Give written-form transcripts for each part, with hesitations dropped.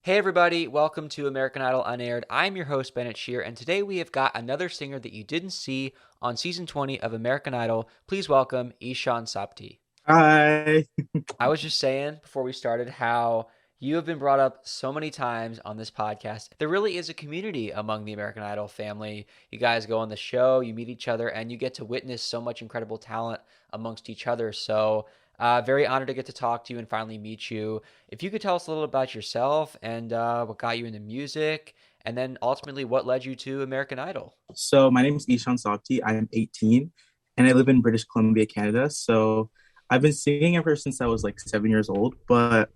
Hey everybody, welcome to American Idol Unaired. I'm your host Bennett Shear, and today we have got another singer that you didn't see on season 20 of American Idol. Please welcome Eshan Sobti. Hi. I was just saying before we started how you have been brought up so many times on this podcast. There really is a community among the American Idol family. You guys go on the show, you meet each other, and you get to witness so much incredible talent amongst each other. So, very honored to get to talk to you and finally meet you. If you could tell us a little about yourself and what got you into music, and then ultimately what led you to American Idol. So my name is Eshan Sobti. I am 18 and I live in British Columbia, Canada. So I've been singing ever since I was like 7 years old, but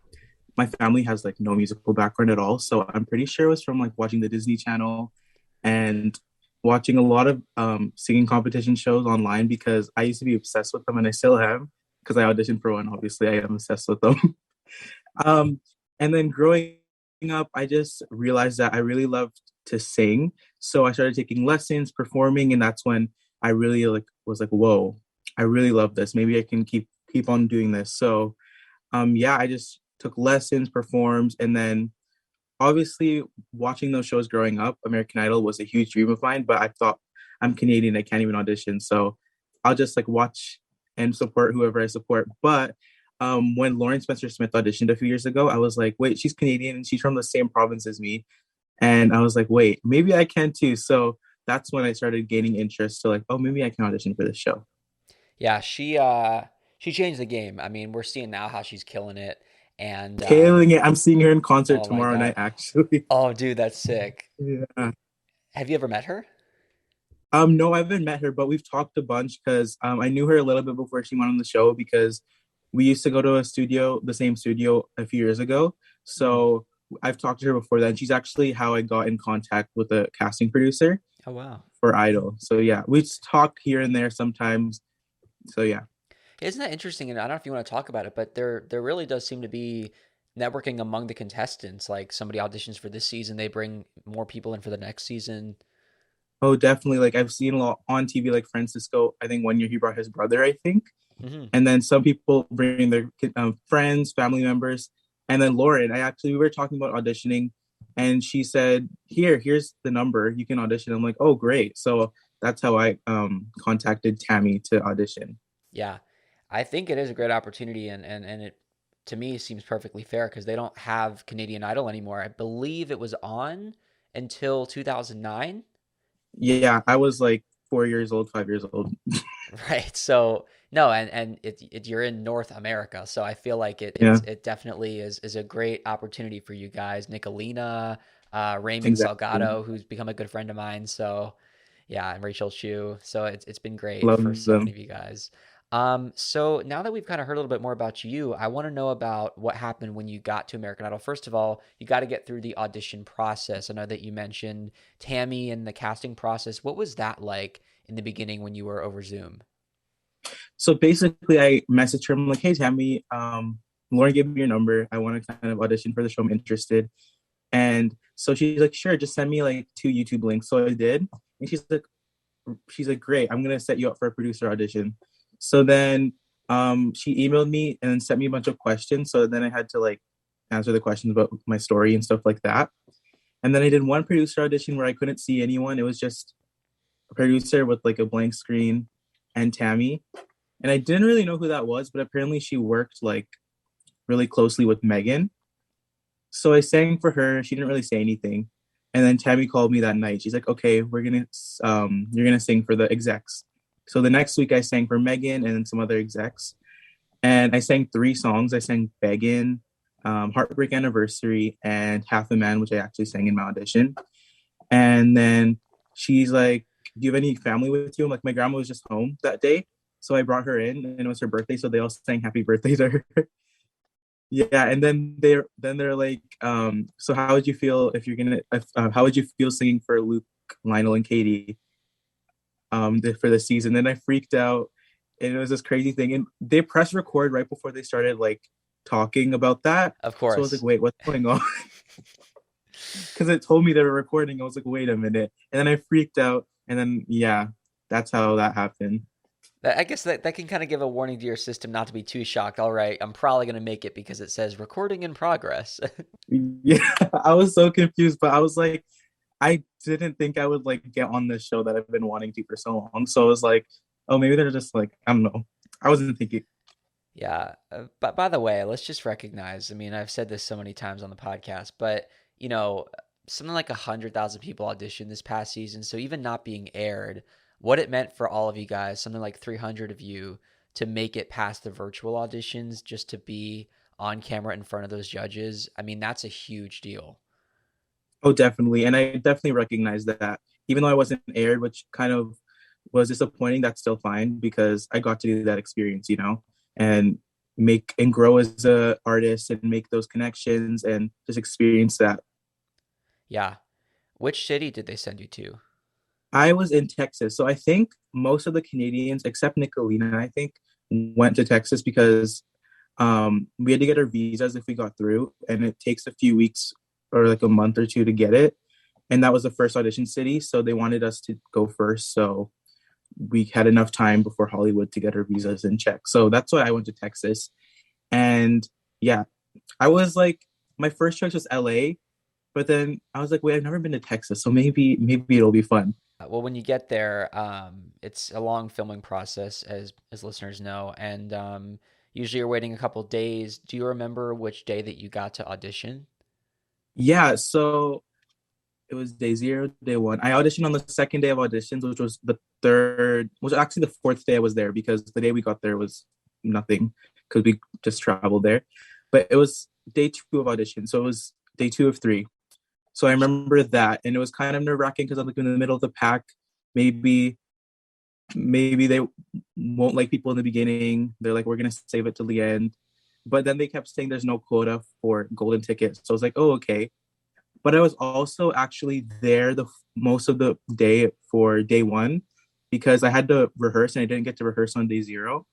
my family has like no musical background at all. So I'm pretty sure it was from like watching the Disney Channel and watching a lot of singing competition shows online because I used to be obsessed with them and I still am because I auditioned for one. Obviously, I am obsessed with them. Um, and then growing up, I just realized that I really loved to sing. So I started taking lessons, performing, and that's when I really like was like, whoa, I really love this. Maybe I can keep on doing this. So yeah, I just took lessons, performed, and then obviously watching those shows growing up, American Idol was a huge dream of mine, but I thought I'm Canadian, I can't even audition. So I'll just like watch and support whoever I support. But when Lauren Spencer Smith auditioned a few years ago, I was like, wait, she's Canadian and she's from the same province as me. And I was like, wait, maybe I can too. So that's when I started gaining interest. So like, oh, maybe I can audition for this show. Yeah, she changed the game. I mean, we're seeing now how she's killing it, and Killing it. I'm seeing her in concert oh my tomorrow God. night, actually. Oh, dude, that's sick. Yeah. Have you ever met her? No, I haven't met her, but we've talked a bunch because I knew her a little bit before she went on the show because we used to go to a studio, the same studio a few years ago. Mm. So I've talked to her before that. And she's actually how I got in contact with the casting producer Oh, wow. for Idol. So yeah, we just talk here and there sometimes. So yeah. Isn't that interesting? And I don't know if you want to talk about it, but there really does seem to be networking among the contestants. Like somebody auditions for this season, they bring more people in for the next season. Oh, definitely. Like I've seen a lot on TV, like Francisco. I think one year he brought his brother, I think. Hmm. And then some people bring their friends, family members. And then Lauren, we were talking about auditioning, and she said, here's the number. You can audition." I'm like, "Oh, great." So that's how I contacted Tammy to audition. Yeah, I think it is a great opportunity, and it to me seems perfectly fair because they don't have Canadian Idol anymore. I believe it was on until 2009. Yeah, I was like 4 years old, 5 years old. Right. So no, and you're in North America, so I feel like Yeah, it definitely is a great opportunity for you guys. Nicolina, Raymond exactly. Salgado, who's become a good friend of mine. So yeah, and Rachel Chu. So it's been great for Love so many them. of you guys. So now that we've kind of heard a little bit more about you, I want to know about what happened when you got to American Idol. First of all, you got to get through the audition process. I know that you mentioned Tammy and the casting process. What was that like in the beginning when you were over Zoom? So basically, I messaged her. I'm like, "Hey, Tammy, Lauren gave me your number. I want to kind of audition for the show. I'm interested." And so she's like, "Sure, just send me like two YouTube links." So I did, and she's like, "Great, I'm gonna set you up for a producer audition." So then, she emailed me and then sent me a bunch of questions. So then I had to like answer the questions about my story and stuff like that. And then I did one producer audition where I couldn't see anyone. It was just a producer with like a blank screen and Tammy. And I didn't really know who that was, but apparently she worked like really closely with Megan. So I sang for her. She didn't really say anything. And then Tammy called me that night. She's like, "Okay, you're gonna sing for the execs." So the next week I sang for Megan and then some other execs. And I sang three songs. I sang Beggin, Heartbreak Anniversary, and Half a Man, which I actually sang in my audition. And then she's like, "Do you have any family with you?" I'm like, "My grandma was just home that day." So I brought her in and it was her birthday. So they all sang happy birthday to her. Yeah, and then they're like, so how would you feel if you're gonna how would you feel singing for Luke, Lionel, and Katie for the season? Then I freaked out, and it was this crazy thing. And they pressed record right before they started like talking about that. Of So I was like, course. wait, what's going on? Because it told me they were recording. I was like, wait a minute, and then I freaked out, and then yeah, that's how that happened. I guess that can kind of give a warning to your system not to be too shocked. All right, I'm probably going to make it because it says recording in progress. Yeah, I was so confused, but I was like, I didn't think I would like get on this show that I've been wanting to for so long. So I was like, oh, maybe they're just like, I don't know. I wasn't thinking. Yeah. But by the way, let's just recognize, I mean, I've said this so many times on the podcast, but you know, something like 100,000 people auditioned this past season. So even not being aired, what it meant for all of you guys, something like 300 of you to make it past the virtual auditions just to be on camera in front of those judges. I mean, that's a huge deal. Oh, definitely. And I definitely recognize that. Even though I wasn't aired, which kind of was disappointing, that's still fine because I got to do that experience, and make and grow as a artist and make those connections and just experience that. Yeah. Which city did they send you to? I was in Texas. So I think most of the Canadians, except Nicolina, I think, went to Texas because we had to get our visas if we got through, and it takes a few weeks or like a month or two to get it. And that was the first audition city, so they wanted us to go first. So we had enough time before Hollywood to get our visas in check. So that's why I went to Texas. And yeah, I was like, my first choice was LA, but then I was like, wait, I've never been to Texas, so maybe it'll be fun. Well, when you get there, it's a long filming process, as listeners know, and usually you're waiting a couple days. Do you remember which day that you got to audition? Yeah, so it was day zero, day one. I auditioned on the second day of auditions, which was the third, was actually the fourth day I was there because the day we got there was nothing because we just traveled there. But it was day two of audition. So it was day two of three. So I remember that. And it was kind of nerve wracking because I'm like in the middle of the pack. Maybe, maybe they won't like people in the beginning. They're like, we're going to save it till the end. But then they kept saying there's no quota for golden tickets. So I was like, oh, okay. But I was also actually there the most of the day for day one because I had to rehearse and I didn't get to rehearse on day zero.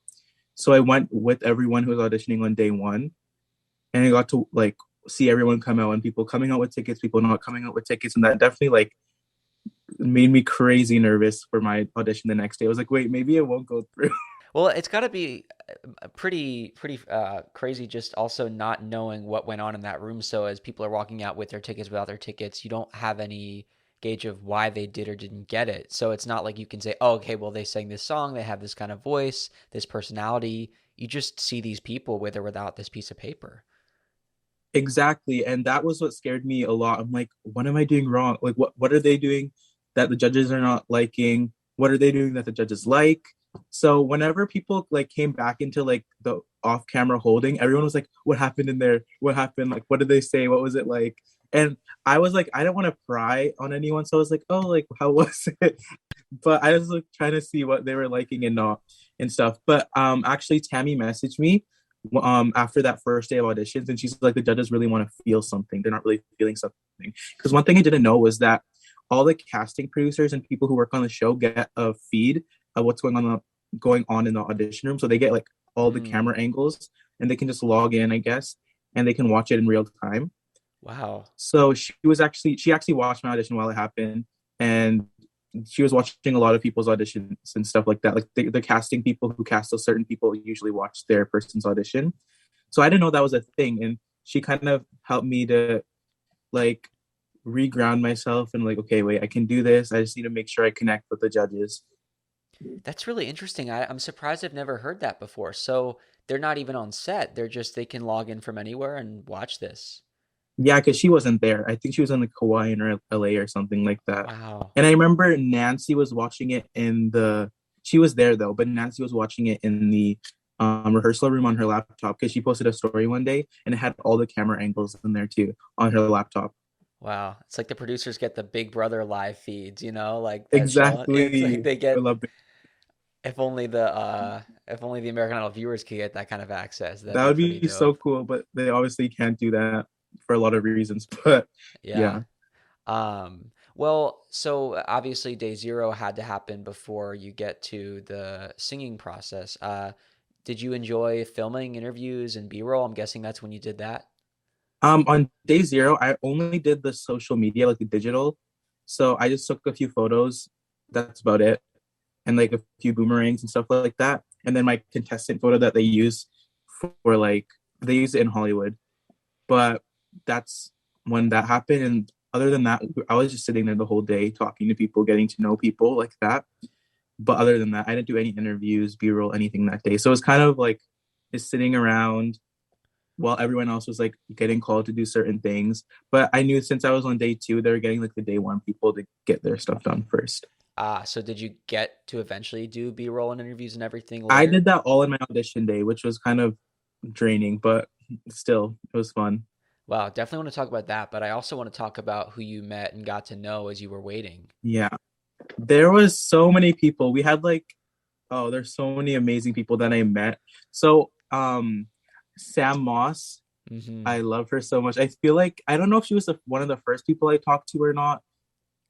So I went with everyone who was auditioning on day one, and I got to like see everyone come out and people coming out with tickets, people not coming out with tickets, and that definitely like made me crazy nervous for my audition the next day. I was like, wait, maybe it won't go through. Well, it's got to be pretty crazy just also not knowing what went on in that room. So as people are walking out with their tickets without their tickets, you don't have any gauge of why they did or didn't get it. So it's not like you can say, "Oh, okay, well they sang this song, they have this kind of voice, this personality." You just see these people with or without this piece of paper. Exactly. And that was what scared me a lot. I'm like, what am I doing wrong? Like what are they doing that the judges are not liking? What are they doing that the judges like? So whenever people like came back into like the off camera holding, everyone was like, what happened in there? What happened? Like what did they say? What was it like? And I was like, I don't want to pry on anyone. So I was like, oh, like how was it? But I was like trying to see what they were liking and not and stuff. But actually Tammy messaged me after that first day of auditions, and she's like, the judges really want to feel something. They're not really feeling something. Because one thing I didn't know was that all the casting producers and people who work on the show get a feed of what's going on in the audition room. So they get like all the Mm, camera angles and they can just log in, I guess, and they can watch it in real time. wow. So she actually watched my audition while it happened, and she was watching a lot of people's auditions and stuff like that. Like the casting people who cast those certain people usually watch their person's audition. So I didn't know that was a thing, and she kind of helped me to like reground myself and like, okay, wait, I can do this. I just need to make sure I connect with the judges. That's really interesting. I'm surprised I've never heard that before. So they're not even on set. They can log in from anywhere and watch this. Yeah, because she wasn't there. I think she was in like Hawaii or LA or something like that. Wow. And I remember Nancy was watching it in the. She was there though, but Nancy was watching it in the rehearsal room on her laptop because she posted a story one day and it had all the camera angles in there too on her laptop. Wow. It's like the producers get the Big Brother live feeds, like that show. It's like Exactly. they I get love it. if only the American Idol viewers could get that kind of access. That'd That be would pretty be so dope. cool, but they obviously can't do that for a lot of reasons. But Yeah. yeah. Well, so obviously day zero had to happen before you get to the singing process. Did you enjoy filming interviews and B-roll? I'm guessing that's when you did that. On day zero, I only did the social media, like the digital. So I just took a few photos. That's about it. and like a few boomerangs and stuff like that. And then my contestant photo that they use for like they use it in Hollywood. But that's when that happened. And other than that, I was just sitting there the whole day talking to people, getting to know people like that. But other than that, I didn't do any interviews, B-roll, anything that day. So it was kind of like just sitting around while everyone else was like getting called to do certain things. But I knew since I was on day two, they were getting like the day one people to get their stuff done first. So did you get to eventually do B-roll and interviews and everything I later? did that all in my audition day, which was kind of draining, but still, it was fun. Wow, definitely want to talk about that, but I also want to talk about who you met and got to know as you were waiting. Yeah. There was so many people. We had like, oh, there's so many amazing people that I met. So, Sam Moss, Hmm. I love her so much. I feel like I don't know if she was one of the first people I talked to or not,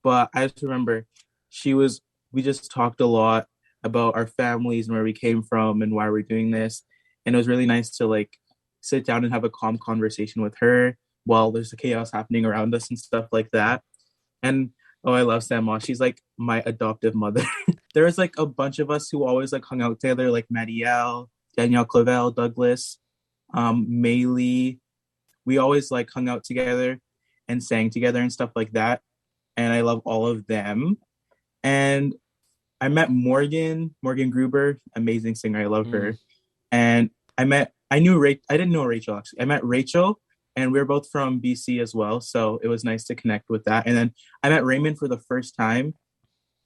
but I just remember she was. We just talked a lot about our families and where we came from and why we're doing this, and it was really nice to like sit down and have a calm conversation with her while there's the chaos happening around us and stuff like that. And oh, I love Sam Moss. She's like my adoptive mother. There was like a bunch of us who always like hung out together, like Marielle, Danielle Clavel, Douglas, Maylee. We always like hung out together and sang together and stuff like that. And I love all of them. And I met Morgan Gruber, amazing singer. I love Mm. her. And I didn't know Rachel actually. I met Rachel and we are both from BC as well. So it was nice to connect with that. And then I met Raymond for the first time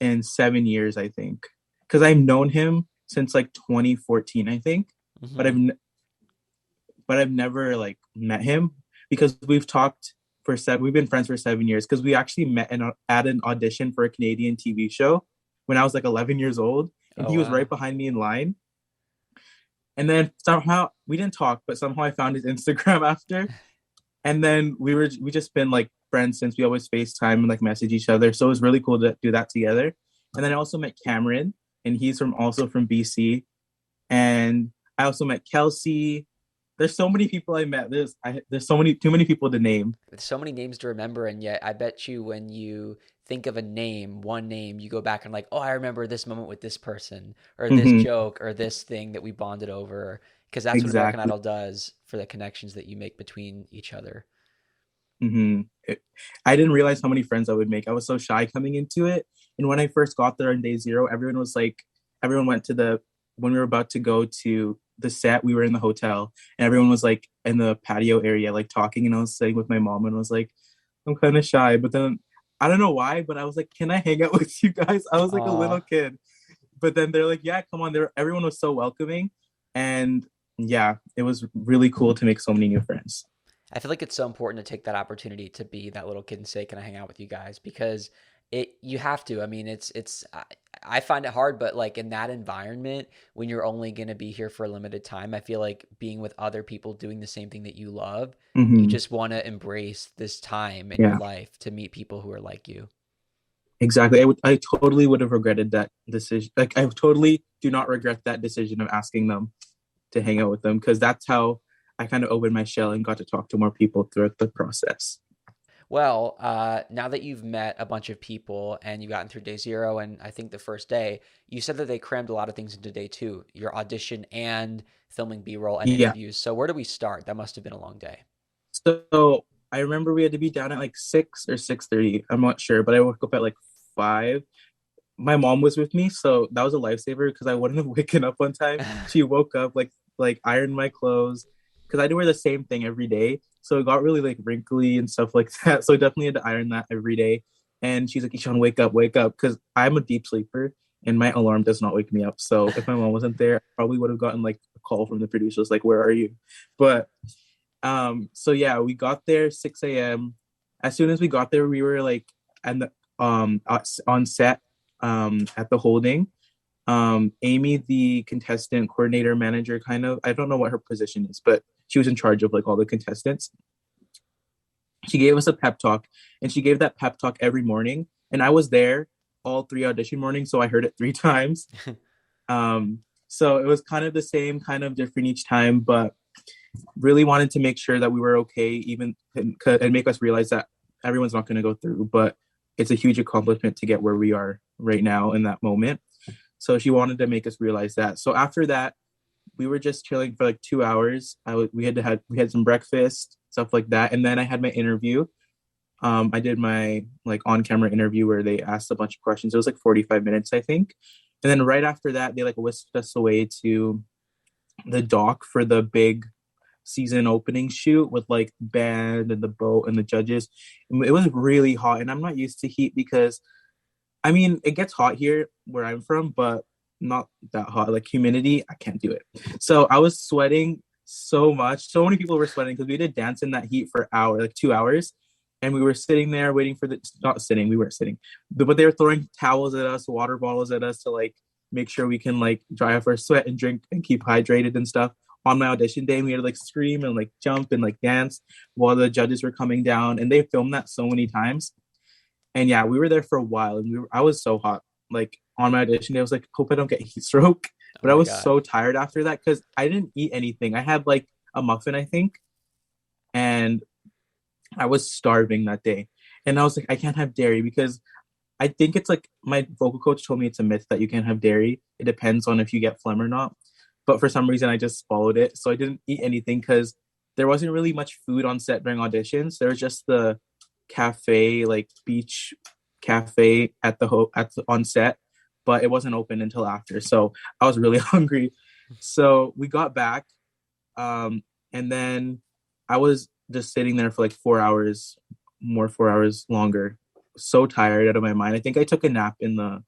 in 7 years, I think. Because I've known him since like 2014, I think. But Hmm. I've never like met him because we've been friends for 7 years because we actually met at an audition for a Canadian TV show when I was like 11 years old, and Oh, he was right wow. behind me in line. And then somehow we didn't talk, but somehow I found his Instagram after, and then we just been like friends since. We always FaceTime and like message each other, so it was really cool to do that together. And then I also met Cameron, and he's from also from BC, and I also met Kelsey. There's so many people I met. There's so many too many people to name. With so many names to remember, and yet I bet you when you think of a name, one name, you go back and like, oh, I remember this moment with this person, or this Mm-hmm. joke, or this thing that we bonded over, because that's what American Exactly. Idol does for the connections that you make between each other. Mm-hmm. I didn't realize how many friends I would make. I was so shy coming into it, and when I first got there on day zero, everyone went to the when we were about to go to the set. We were in the hotel, and everyone was like in the patio area, like talking. And I was sitting with my mom, and I was like, I'm kind of shy, but then I don't know why, but I was like, can I hang out with you guys? I was like a little Aw. kid, but then they're like, yeah, come on. Everyone was so welcoming, and yeah, it was really cool to make so many new friends. I feel like it's so important to take that opportunity to be that little kid and say, "Can I hang out with you guys?" Because you have to. I mean, I find it hard, but like in that environment, when you're only going to be here for a limited time, I feel like being with other people doing the same thing that you love, you Hmm. just want to embrace this time in your Yeah. life to meet people who are like you. Exactly. I totally would have regretted that decision. Like I totally do not regret that decision of asking them to hang out with them because that's how I kind of opened my shell and got to talk to more people throughout the process. Well, now that you've met a bunch of people and you've gotten through day zero and I think the first day, you said that they crammed a lot of things into day two, your audition and filming B-roll and Yeah. interviews. So where do we start? That must have been a long day. So I remember we had to be down at like 6 or 6:30. I'm not sure, but I woke up at like 5. My mom was with me, so that was a lifesaver because I wouldn't have waken up on time. She woke up like ironed my clothes because I do wear the same thing every day, so it got really like wrinkly and stuff like that. So I definitely had to iron that every day. And she's like, "Ishan, wake up," because I'm a deep sleeper and my alarm does not wake me up. So if my mom wasn't there, I probably would have gotten like a call from the producers like, "Where are you?" But so yeah, we got there 6 a.m. As soon as we got there, we were like and on set at the holding. Amy, the contestant coordinator manager, kind of, I don't know what her position is, but she was in charge of like all the contestants. She gave us a pep talk, and she gave that pep talk every morning. And I was there all three audition mornings, so I heard it 3 times. So it was kind of the same, kind of different each time, but really wanted to make sure that we were okay, even and make us realize that everyone's not going to go through, but it's a huge accomplishment to get where we are right now in that moment. So she wanted to make us realize that. So after that, we were just chilling for like 2 hours. We had some breakfast, stuff like that, and then I had my interview. I did my like on camera interview where they asked a bunch of questions. It was like 45 minutes, I think. And then right after that, they like whisked us away to the dock for the big season opening shoot with like band and the boat and the judges. It was really hot, and I'm not used to heat because I mean it gets hot here where I'm from, but not that hot. Like humidity, I can't do it. So I was sweating so much. So many people were sweating because we did dance in that heat for hour, like 2 hours. And we were sitting there waiting for the not sitting, we weren't sitting, but they were throwing towels at us, water bottles at us to like make sure we can like dry off our sweat and drink and keep hydrated and stuff. On my audition day, we had to like scream and like jump and like dance while the judges were coming down, and they filmed that so many times. And yeah, we were there for a while, and I was so hot. Like on my audition day, I was like, hope I don't get heat stroke. Oh But I my was God. so tired after that because I didn't eat anything. I had like a muffin, I think, and I was starving that day. And I was like, I can't have dairy because I think it's like my vocal coach told me it's a myth that you can't have dairy. It depends on if you get phlegm or not. But for some reason, I just followed it. So I didn't eat anything because there wasn't really much food on set during auditions. There was just the cafe, like beach cafe on set, but it wasn't open until after. So I was really hungry. So we got back, and then I was just sitting there for like 4 hours, 4 hours longer, so tired out of my mind. I think I took a nap in the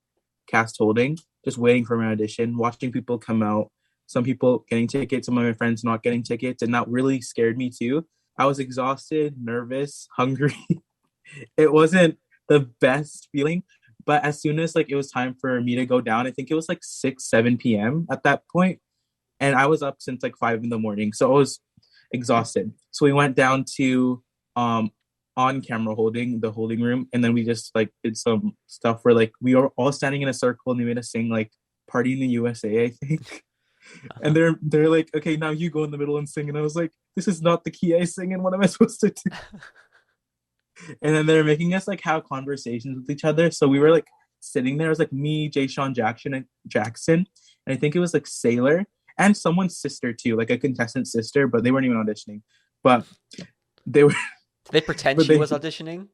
cast holding, just waiting for my audition, watching people come out, some people getting tickets, some of my friends not getting tickets, and that really scared me too. I was exhausted, nervous, hungry. It wasn't the best feeling, but as soon as like it was time for me to go down, I think it was like 6, 7 p.m. at that point, and I was up since like 5 in the morning, so I was exhausted. So we went down to um on camera holding the holding room, and then we just like did some stuff where like we were all standing in a circle and they made us sing like Party in the USA, I think. And Uh-huh. they're like, okay, now you go in the middle and sing. And I was like, this is not the key I sing in. What am I supposed to do? And then they're making us like have conversations with each other. So we were like sitting there. It was like me, Jay Sean Jackson, and I think it was like Sailor and someone's sister too, like a contestant sister, but they weren't even auditioning. But they were, Did they pretend but she they, was auditioning?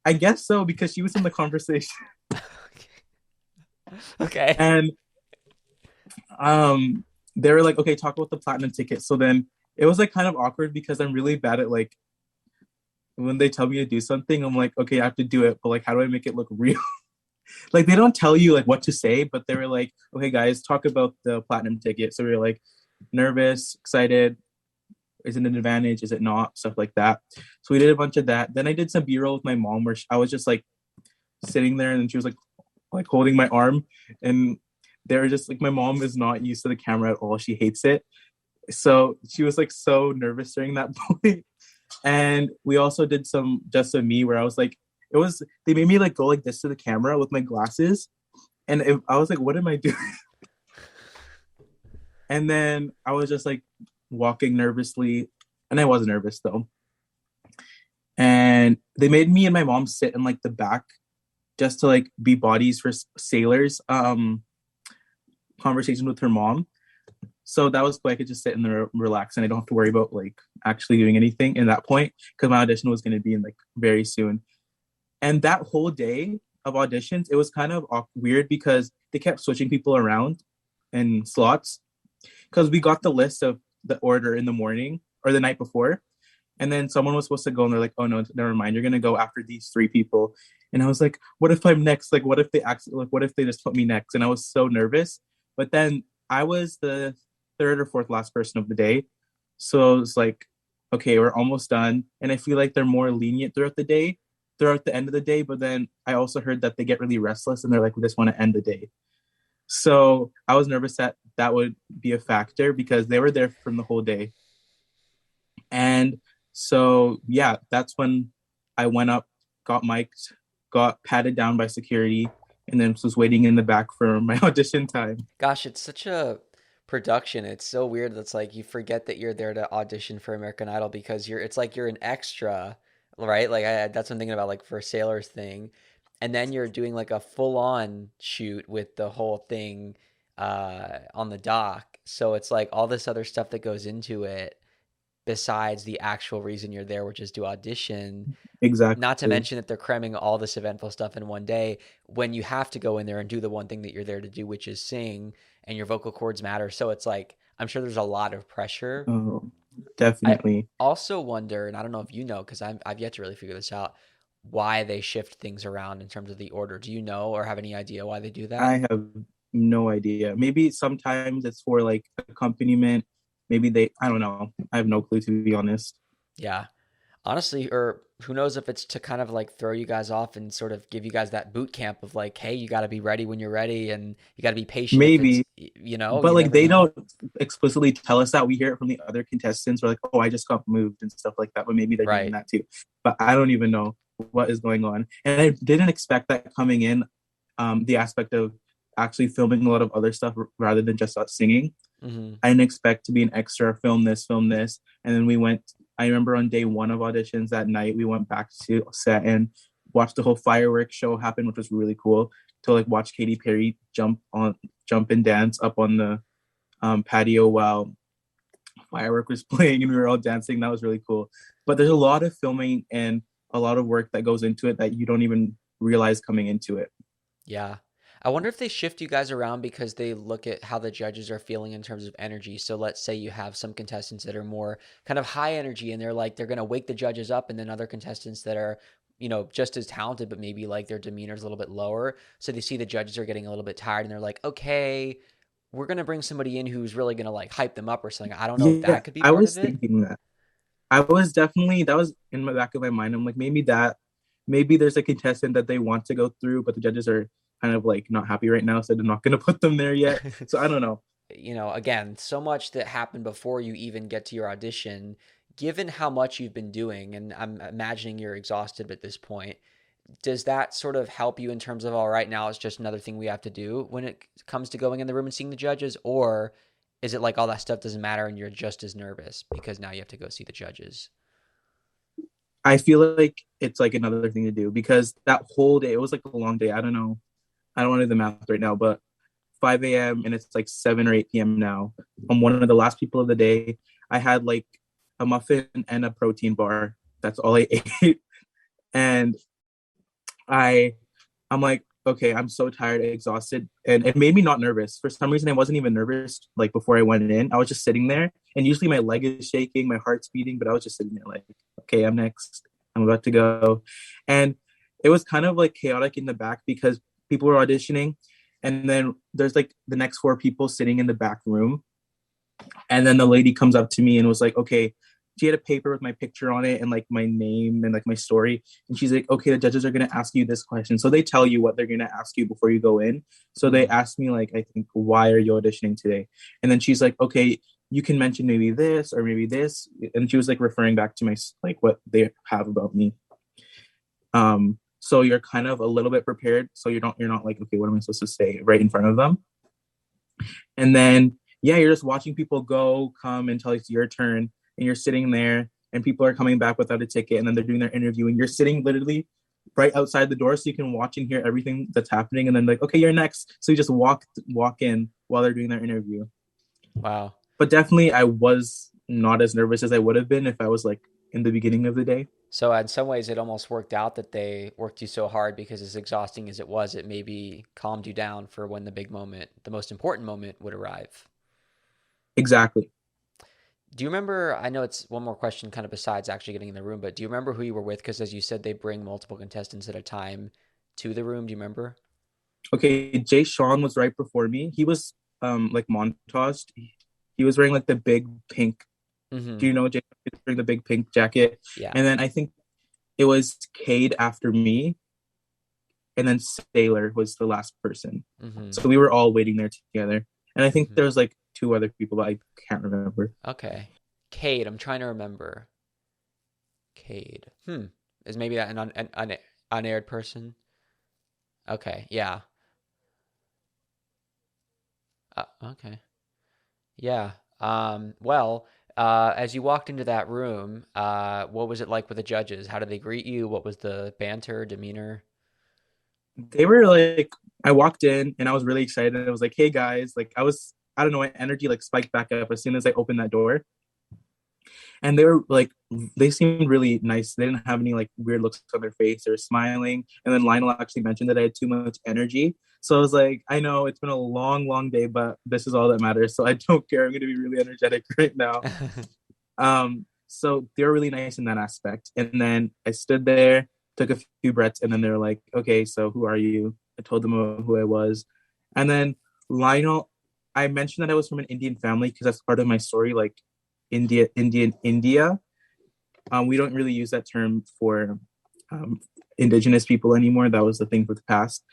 I guess so because she was in the conversation. Okay. And um, they were like, okay, talk about the platinum ticket. So then it was like kind of awkward because I'm really bad at like when they tell me to do something, I'm like, okay, I have to do it, but like, how do I make it look real? Like, they don't tell you like what to say, but they were like, okay, guys, talk about the platinum ticket. So we were like, nervous, excited. Is it an advantage? Is it not? Stuff like that. So we did a bunch of that. Then I did some B-roll with my mom where I was just like sitting there, and then she was like holding my arm, and they were just like, my mom is not used to the camera at all. She hates it. So she was like so nervous during that point. And we also did some just of me where I was like, it was they made me like go like this to the camera with my glasses, and I was like, what am I doing? And then I was just like walking nervously, and I was nervous though. And they made me and my mom sit in like the back just to like be bodies for sailors. Conversation with her mom. So that was like I could just sit in there, relax, and I don't have to worry about like actually doing anything in that point because my audition was going to be in like very soon. And that whole day of auditions, it was kind of weird because they kept switching people around in slots because we got the list of the order in the morning or the night before. And then someone was supposed to go and they're like, oh no, never mind. You're going to go after these three people. And I was like, what if I'm next? Like, what if they actually, like, what if they just put me next? And I was so nervous. But then I was the third or fourth last person of the day. So it was like, okay, we're almost done. And I feel like they're more lenient throughout the end of the day. But then I also heard that they get really restless and they're like, we just want to end the day. So I was nervous that that would be a factor because they were there from the whole day. And so, yeah, that's when I went up, got mic'd, got patted down by security, and then was waiting in the back for my audition time. Gosh, it's such a production. It's so weird. That's like you forget that you're there to audition for American Idol because it's like you're an extra, right? Like that's what I'm thinking about, like for a Sailor's thing. and then you're doing like a full on shoot with the whole thing on the dock. So it's like all this other stuff that goes into it besides the actual reason you're there, which is to audition. Not to Exactly. mention that they're cramming all this eventful stuff in one day when you have to go in there and do the one thing that you're there to do, which is sing, and your vocal cords matter. So it's like, I'm sure there's a lot of pressure. Oh, I definitely. also wonder, and I don't know if you know, because I've yet to really figure this out, why they shift things around in terms of the order. Do you know or have any idea why they do that? I have no idea. Maybe sometimes it's for like accompaniment. Maybe they, I don't know. I have no clue to be honest. Yeah. Honestly, or who knows if it's to kind of like throw you guys off and sort of give you guys that boot camp of like, hey, you got to be ready when you're ready and you got to be patient if it's, Maybe, but you like never they know. don't explicitly tell us that. We hear it from the other contestants. We're like, oh, I just got moved and stuff like that. But maybe they're doing Right. that too. But I don't even know what is going on. And I didn't expect that coming in. The aspect of actually filming a lot of other stuff rather than just us singing. Hmm. I didn't expect to be an extra, film this. And then we went, I remember on day one of auditions that night, we went back to set and watched the whole fireworks show happen, which was really cool to like watch Katy Perry jump and dance up on the patio while firework was playing and we were all dancing. That was really cool. But there's a lot of filming and a lot of work that goes into it that you don't even realize coming into it. Yeah. I wonder if they shift you guys around because they look at how the judges are feeling in terms of energy. So let's say you have some contestants that are more kind of high energy and they're going to wake the judges up, and then other contestants that are, just as talented, but maybe like their demeanor is a little bit lower. So they see the judges are getting a little bit tired and they're like, okay, we're going to bring somebody in who's really going to like hype them up or something. I don't know if Yeah, that could be I part was of it. thinking that. I was definitely that was in the back of my mind. I'm like maybe there's a contestant that they want to go through, but the judges are kind of like not happy right now, so they're not going to put them there yet. So I don't know. Again, so much that happened before you even get to your audition. Given how much you've been doing, and I'm imagining you're exhausted at this point, does that sort of help you in terms of, all right, now it's just another thing we have to do when it comes to going in the room and seeing the judges? Or is it like all that stuff doesn't matter and you're just as nervous because now you have to go see the judges? I feel like it's like another thing to do because that whole day it was like a long day. I don't know. I don't want to do the math right now, but 5 a.m. and it's like 7 or 8 p.m. now. I'm one of the last people of the day. I had like a muffin and a protein bar. That's all I ate. And I I'm like, okay, I'm so tired, exhausted. And it made me not nervous. For some reason, I wasn't even nervous like before I went in. I was just sitting there. And usually my leg is shaking, my heart's beating, but I was just sitting there like, okay, I'm next. I'm about to go. And it was kind of like chaotic in the back because people were auditioning. And then there's like the next four people sitting in the back room. And then the lady comes up to me and was like, okay, she had a paper with my picture on it and like my name and like my story. And she's like, okay, the judges are going to ask you this question. So they tell you what they're going to ask you before you go in. So they Mm, asked me, like, I think, why are you auditioning today? And then she's like, okay, you can mention maybe this or maybe this. And she was like referring back to my, like, what they have about me. So you're kind of a little bit prepared. So you're not like, okay, what am I supposed to say right in front of them? And then, yeah, you're just watching people go, come until it's your turn. And you're sitting there and people are coming back without a ticket. And then they're doing their interview. And you're sitting literally right outside the door so you can watch and hear everything that's happening. And then, like, okay, you're next. So you just walk in while they're doing their interview. wow. But definitely, I was not as nervous as I would have been if I was like in the beginning of the day. So in some ways, it almost worked out that they worked you so hard because as exhausting as it was, it maybe calmed you down for when the big moment, the most important moment would arrive. Exactly. Do you remember? I know it's one more question, kind of besides actually getting in the room, but do you remember who you were with? Because as you said, they bring multiple contestants at a time to the room. Do you remember? Okay, Jay Sean was right before me. He was like montaged. He was wearing like the big pink. Mm-hmm. Do you know Jay was wearing the big pink jacket? Yeah. And then I think it was Cade after me, and then Sailor was the last person. Mm-hmm. So we were all waiting there together. And I think Mm-hmm. there was like two other people, but I can't remember. Okay. Cade, I'm trying to remember. Cade. Is maybe that an unaired person? Okay. Yeah. Okay. Yeah. Well, as you walked into that room, what was it like with the judges? How did they greet you? What was the banter, demeanor? They were like, I walked in and I was really excited. I was like, hey guys, like I don't know, my energy like spiked back up as soon as I opened that door. And they were like, they seemed really nice. They didn't have any like weird looks on their face. They were smiling. And then Lionel actually mentioned that I had too much energy. So I was like, I know it's been a long, long day, but this is all that matters. So I don't care. I'm going to be really energetic right now. So they were really nice in that aspect. And then I stood there, took a few breaths, and then they were like, okay, so who are you? I told them who I was. And then Lionel, I mentioned that I was from an Indian family because that's part of my story, like India. We don't really use that term for indigenous people anymore. That was the thing for the past.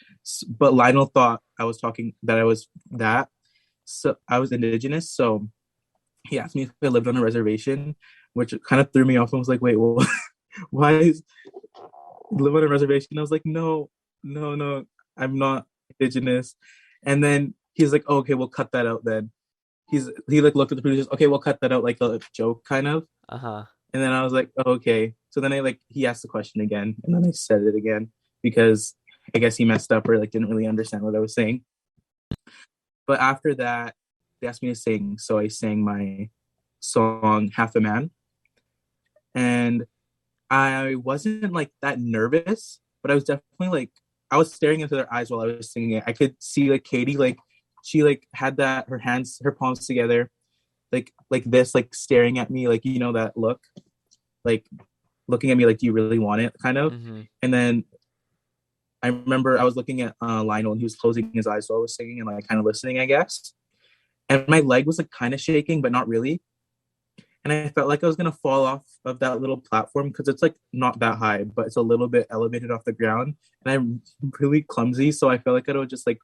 But Lionel thought I was talking that I was that. So I was indigenous. So he asked me if I lived on a reservation, which kind of threw me off. I was like, wait, well, why is live on a reservation? I was like, no, no, no, I'm not indigenous. And then he's like, oh, okay, we'll cut that out then. He like looked at the producers, okay, we'll cut that out like a joke kind of. Uh-huh. And then I was like, oh, okay. So then I like he asked the question again, and then I said it again because I guess he messed up or like didn't really understand what I was saying. But after that, they asked me to sing, so I sang my song "Half a Man," and I wasn't like that nervous, but I was definitely like I was staring into their eyes while I was singing it. I could see like Katie, like she like had that her hands, her palms together, like this, like staring at me, like you know that look, like looking at me like, do you really want it, kind of. Mm-hmm. And then I remember I was looking at Lionel and he was closing his eyes while I was singing and like kind of listening, I guess. And my leg was like kind of shaking, but not really. And I felt like I was gonna fall off of that little platform because it's like not that high, but it's a little bit elevated off the ground. And I'm really clumsy, so I felt like I would just like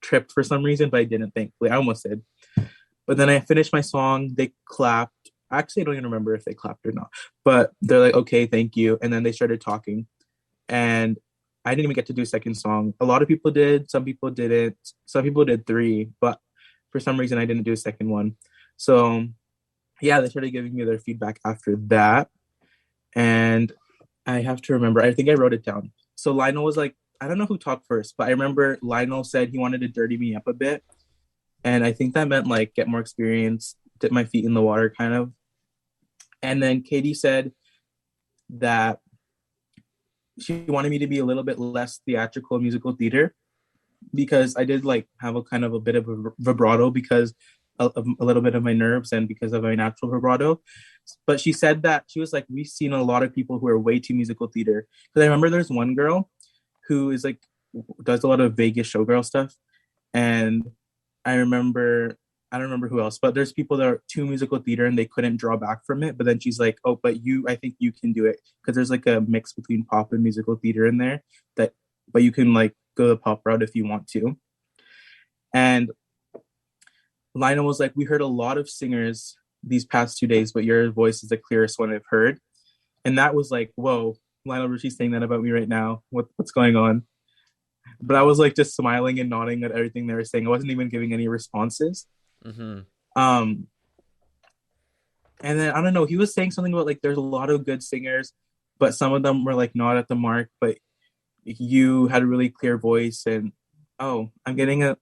tripped for some reason, but I didn't. Thankfully, I almost did. But then I finished my song. They clapped. Actually, I don't even remember if they clapped or not. But they're like, "Okay, thank you." And then they started talking, and I didn't even get to do a second song. A lot of people did. Some people didn't. Some people did three, but for some reason, I didn't do a second one. So yeah, they started giving me their feedback after that. And I have to remember, I think I wrote it down. So Lionel was like, I don't know who talked first, but I remember Lionel said he wanted to dirty me up a bit. And I think that meant like get more experience, dip my feet in the water kind of. And then Katie said that she wanted me to be a little bit less theatrical musical theater because I did like have a kind of a bit of a vibrato because of a little bit of my nerves and because of my natural vibrato. But she said that she was like, we've seen a lot of people who are way too musical theater. Because I remember there's one girl who is like does a lot of Vegas showgirl stuff, and I remember I don't remember who else, but there's people that are too musical theater and they couldn't draw back from it. But then she's like, oh, but you, I think you can do it because there's like a mix between pop and musical theater in there that, but you can like go the pop route if you want to. And Lionel was like, we heard a lot of singers these past 2 days, but your voice is the clearest one I've heard. And that was like, whoa, Lionel Richie's saying that about me right now. What's going on? But I was like just smiling and nodding at everything they were saying. I wasn't even giving any responses. Mm-hmm. Um, and then I don't know, he was saying something about like there's a lot of good singers, but some of them were like not at the mark, but you had a really clear voice. And oh, I'm getting a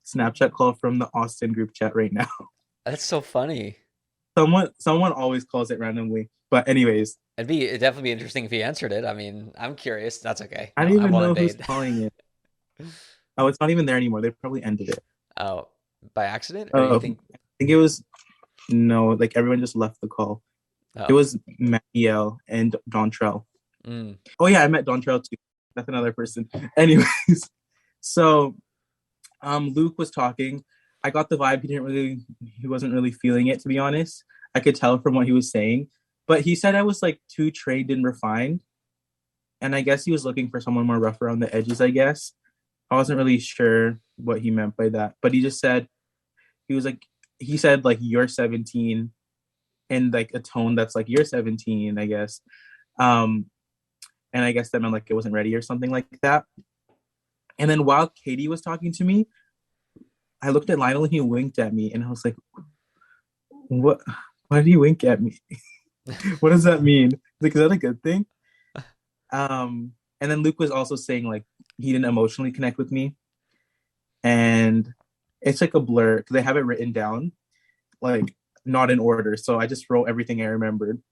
Snapchat call from the Austin group chat right now. That's so funny. Someone always calls it randomly. But anyways, It'd definitely be interesting if he answered it. I mean, I'm curious. That's okay. I No, don't I even won't know who's invade. calling it. Oh, it's not even there anymore. They probably ended it. Oh, by accident, or you Oh, think? I think it was no, like everyone just left the call. It Oh, was Manuel and Dontrell. mm, Oh yeah, I met Dontrell too. That's another person. Anyways, so Luke was talking. I got the vibe he wasn't really feeling it, to be honest. I could tell from what he was saying. But he said I was like too trained and refined. And I guess he was looking for someone more rough around the edges, I guess. I wasn't really sure what he meant by that. But he just said he was like he said like you're 17 in like a tone that's like you're 17, I guess. Um and I guess that meant like it wasn't ready or something like that. And then while Katie was talking to me, I looked at Lionel and he winked at me, and I was like, "What? Why did he wink at me? What does that mean? Like, is that a good thing?" Um, And then Luke was also saying like he didn't emotionally connect with me, and it's like a blur because I have it written down like not in order. So I just wrote everything I remembered.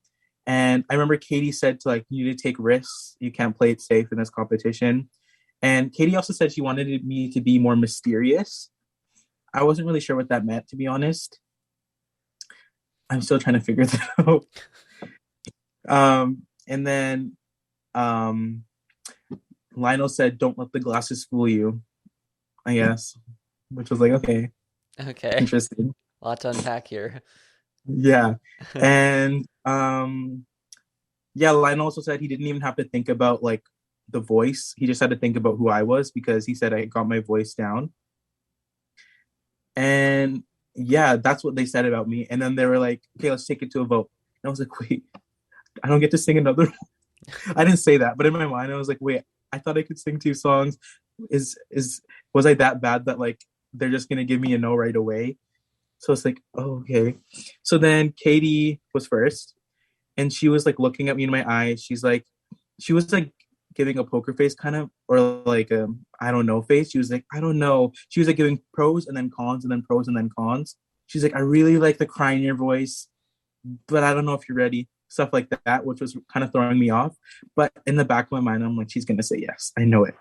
And I remember Katie said to like you need to take risks. You can't play it safe in this competition. And Katie also said she wanted me to be more mysterious. I wasn't really sure what that meant, to be honest. I'm still trying to figure that out. And then um, Lionel said, "Don't let the glasses fool you." I guess, which was like, okay, Okay. interesting. A lot to unpack here. Yeah, and yeah, Lionel also said he didn't even have to think about like the voice. He just had to think about who I was because he said I got my voice down. And yeah, that's what they said about me. And then they were like, "Okay, let's take it to a vote." And I was like, "Wait, I don't get to sing another." I didn't say that, but in my mind, I was like, "Wait, I thought I could sing two songs. Is was I that bad that like they're just gonna give me a no right away?" So it's like, oh, okay. So then Katie was first, and she was like looking at me in my eyes. She was like giving a poker face kind of, or like I don't know face. She was like, I don't know. She was like giving pros and then cons and then pros and then cons. She's like, I really like the cry in your voice, but I don't know if you're ready. Stuff like that, which was kind of throwing me off. But in the back of my mind, I'm like, she's gonna say yes. I know it.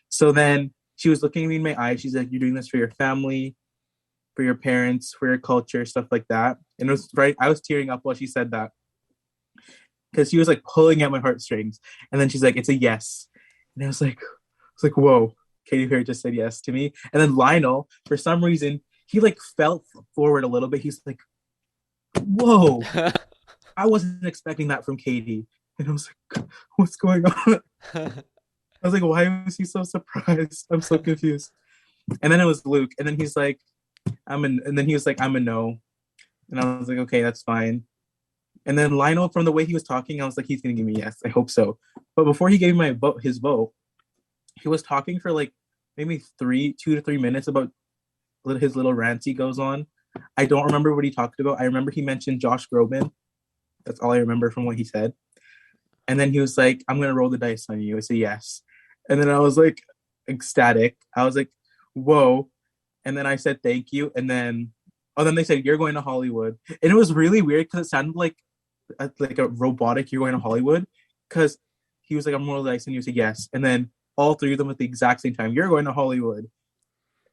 So then she was looking at me in my eyes. She's like, you're doing this for your family, for your parents, for your culture, stuff like that. And it was right. I was tearing up while she said that because she was like pulling at my heartstrings. And then she's like, "It's a yes." And I was like, "Whoa!" Katy Perry just said yes to me. And then Lionel, for some reason, he like fell forward a little bit. He's like, "Whoa!" I wasn't expecting that from Katie. And I was like, "What's going on?" I was like, "Why was he so surprised?" I'm so confused. And then it was Luke. And then he's like, and then he was like, "I'm a no." And I was like, "Okay, that's fine." And then Lionel, from the way he was talking, I was like, he's gonna give me yes. I hope so. But before he gave my vote, his vote, he was talking for like maybe 2 to 3 minutes about his little rants he goes on. I don't remember what he talked about. I remember he mentioned Josh Groban. That's all I remember from what he said. And then he was like, "I'm gonna roll the dice on you." I said yes. And then I was like ecstatic. I was like, "Whoa!" And then I said thank you. And then then they said, "You're going to Hollywood." And it was really weird because it sounded like a robotic "you're going to Hollywood," because he was like, "I'm roll the dice," and you said yes. And then all three of them at the exact same time, "You're going to Hollywood."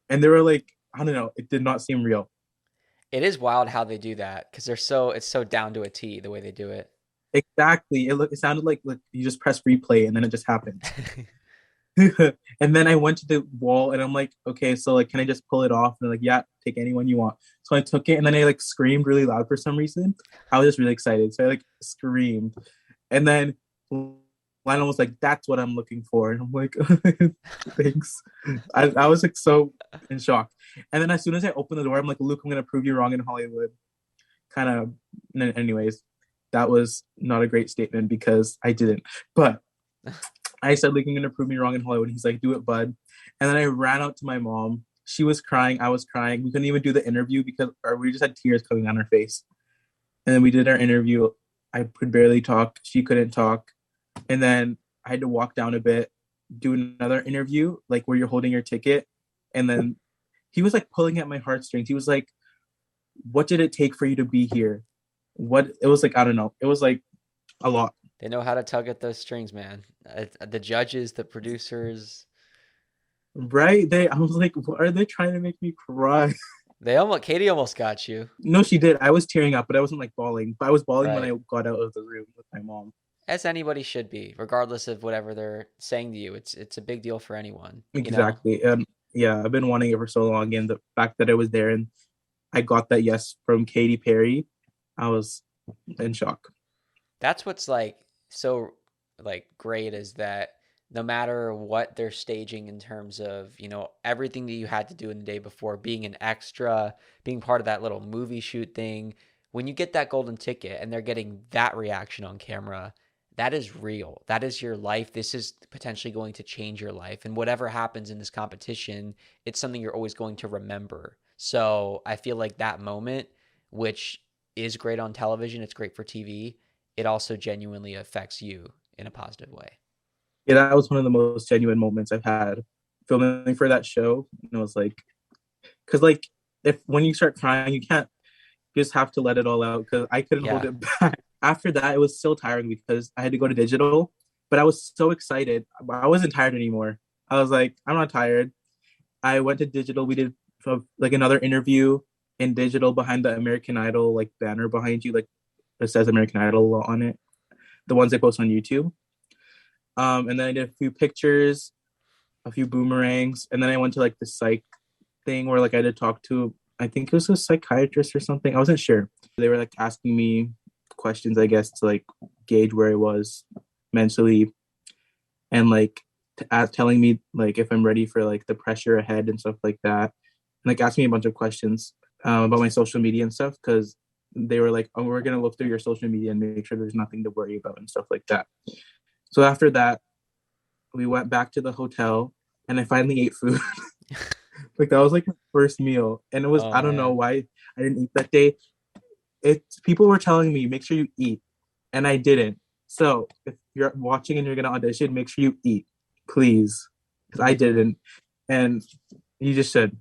And they were like, I don't know, it did not seem real. It is wild how they do that because it's so down to a T the way they do it. Exactly. It sounded like you just press replay and then it just happened. And then I went to the wall and I'm like, okay, so like, can I just pull it off? And they're like, yeah, take anyone you want. So I took it and then I like screamed really loud for some reason. I was just really excited. So I like screamed. And then Lionel was like, "That's what I'm looking for." And I'm like, thanks. I was like so in shock. And then as soon as I opened the door, I'm like, "Luke, I'm gonna prove you wrong in Hollywood." Kind of. Anyways, that was not a great statement because I didn't. But I said, "Luke, I'm gonna prove me wrong in Hollywood." He's like, "Do it, bud." And then I ran out to my mom. She was crying. I was crying. We couldn't even do the interview because we just had tears coming down our face. And then we did our interview. I could barely talk. She couldn't talk. And then I had to walk down a bit, do another interview, like where you're holding your ticket. And then he was like pulling at my heartstrings. He was like, "What did it take for you to be here?" What it was like, I don't know. It was like a lot. They know how to tug at those strings, man. The judges, the producers, Right? I was like, what are they trying to make me cry? Katie almost got you. No, she did. I was tearing up, but I wasn't like bawling. But I was bawling when Right. I got out of the room with my mom. As anybody should be, regardless of whatever they're saying to you. It's a big deal for anyone, you know? Exactly. Yeah, I've been wanting it for so long. And the fact that I was there and I got that yes from Katy Perry, I was in shock. That's what's like so like great is that no matter what they're staging in terms of, everything that you had to do in the day before, being an extra, being part of that little movie shoot thing, when you get that golden ticket and they're getting that reaction on camera, that is real. That is your life. This is potentially going to change your life. And whatever happens in this competition, it's something you're always going to remember. So I feel like that moment, which is great on television, it's great for TV, it also genuinely affects you in a positive way. Yeah, that was one of the most genuine moments I've had filming for that show. And it was like, because like if when you start crying, you can't, you just have to let it all out because I couldn't hold Yeah. it back. After that, it was still tiring because I had to go to digital, but I was so excited. I wasn't tired anymore. I was like, I'm not tired. I went to digital. We did like another interview in digital behind the American Idol like banner behind you, like it says American Idol on it. The ones they post on YouTube. And then I did a few pictures, a few boomerangs, and then I went to like the psych thing where like I had to talk to, I think it was a psychiatrist or something. I wasn't sure. They were like asking me questions, I guess, to like gauge where I was mentally and like telling me like if I'm ready for like the pressure ahead and stuff like that. And like asking me a bunch of questions about my social media and stuff because they were like, oh, we're gonna look through your social media and make sure there's nothing to worry about and stuff like that. So after that, we went back to the hotel and I finally ate food. Like that was like my first meal, and it was Oh I don't know man. why I didn't eat that day. It's people were telling me make sure you eat, and I didn't. So if you're watching and you're gonna audition, make sure you eat, please, because I Mm-hmm. didn't, and you just should.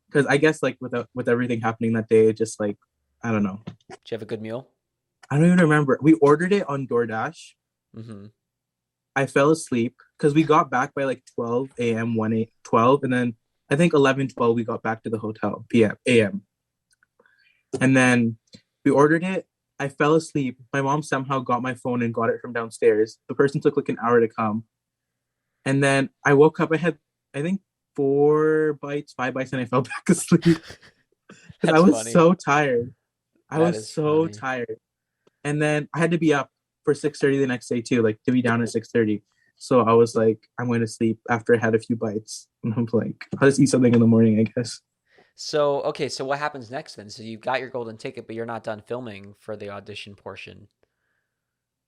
Because I guess like with everything happening that day, it just like I don't know. Did you have a good meal? I don't even remember. We ordered it on DoorDash. Mm-hmm. I fell asleep because we got back by like 12 a.m. 12, and then I think 11, 12 we got back to the hotel p.m. a.m. And then we ordered it. I fell asleep. My mom somehow got my phone and got it from downstairs. The person took like an hour to come. And then I woke up. I had, I think, 4 bites, 5 bites, and I fell back asleep because I That's was funny. so tired. I That was is so funny. tired. And then I had to be up for 6:30 the next day too, like to be down at 6:30. So I was like, I'm going to sleep after I had a few bites. And I'm like, I'll just eat something in the morning, I guess. So, okay, so what happens next then? So you've got your golden ticket, but you're not done filming for the audition portion.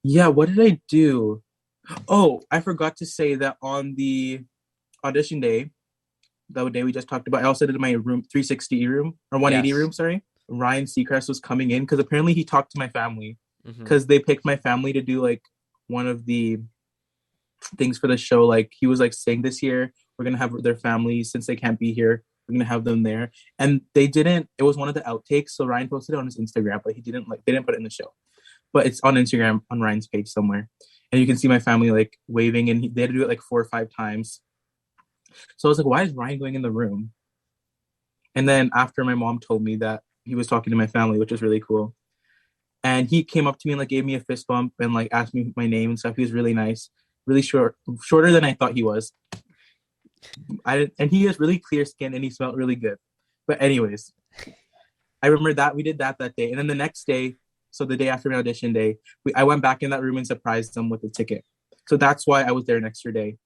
Yeah, what did I do? Oh, I forgot to say that on the audition day, the day we just talked about, I also did my room 360 room or 180 Yes. room, sorry. Ryan Seacrest was coming in because apparently he talked to my family Mm-hmm. because they picked my family to do like one of the things for the show. Like he was like saying this year, we're gonna have their families since they can't be here. We're gonna have them there. And they didn't, it was one of the outtakes. So Ryan posted it on his Instagram, but he didn't like they didn't put it in the show. But it's on Instagram on Ryan's page somewhere. And you can see my family like waving and they had to do it like 4 or 5 times. So I was like, why is Ryan going in the room? And then after my mom told me that he was talking to my family, which was really cool. And he came up to me and like gave me a fist bump and like asked me my name and stuff. He was really nice, really short, shorter than I thought he was. And he has really clear skin and he smelled really good. But anyways, I remember that we did that day, and then the next day, so the day after my audition day, I went back in that room and surprised them with a ticket. So that's why I was there an extra day.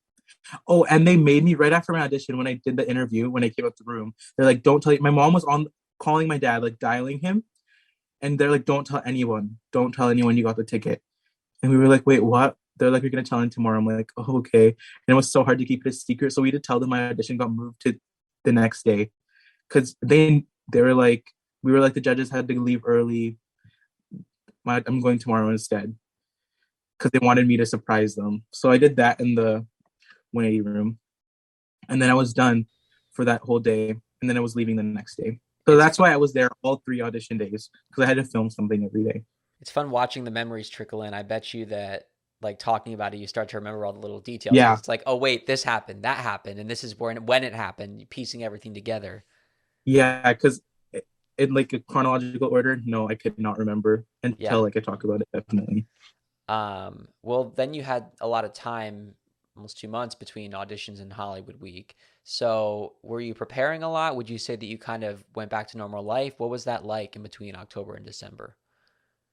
Oh, and they made me right after my audition when I did the interview when I came out the room. They're like, "Don't tell you." My mom was on calling my dad, like dialing him, and they're like, don't tell anyone you got the ticket." And we were like, "Wait, what?" They're like, "You're gonna tell him tomorrow." I'm like, "Oh, okay." And it was so hard to keep it a secret, so we had to tell them my audition got moved to the next day because they were like, we were like the judges had to leave early. I'm going tomorrow instead because they wanted me to surprise them. So I did that in the 180 room, and then I was done for that whole day, and then I was leaving the next day. So It's that's fun. why I was there all 3 audition days because I had to film something every day. It's fun watching the memories trickle in. I bet you that like talking about it, you start to remember all the little details because Yeah, it's like, oh wait, this happened, that happened, and this is when it happened, piecing everything together. yeah, because in like a chronological order, no, I could not remember Yeah. until like I talk about it. Definitely. Well, then you had a lot of time, almost 2 months between auditions and Hollywood Week. So, were you preparing a lot? Would you say that you kind of went back to normal life? What was that like in between October and December?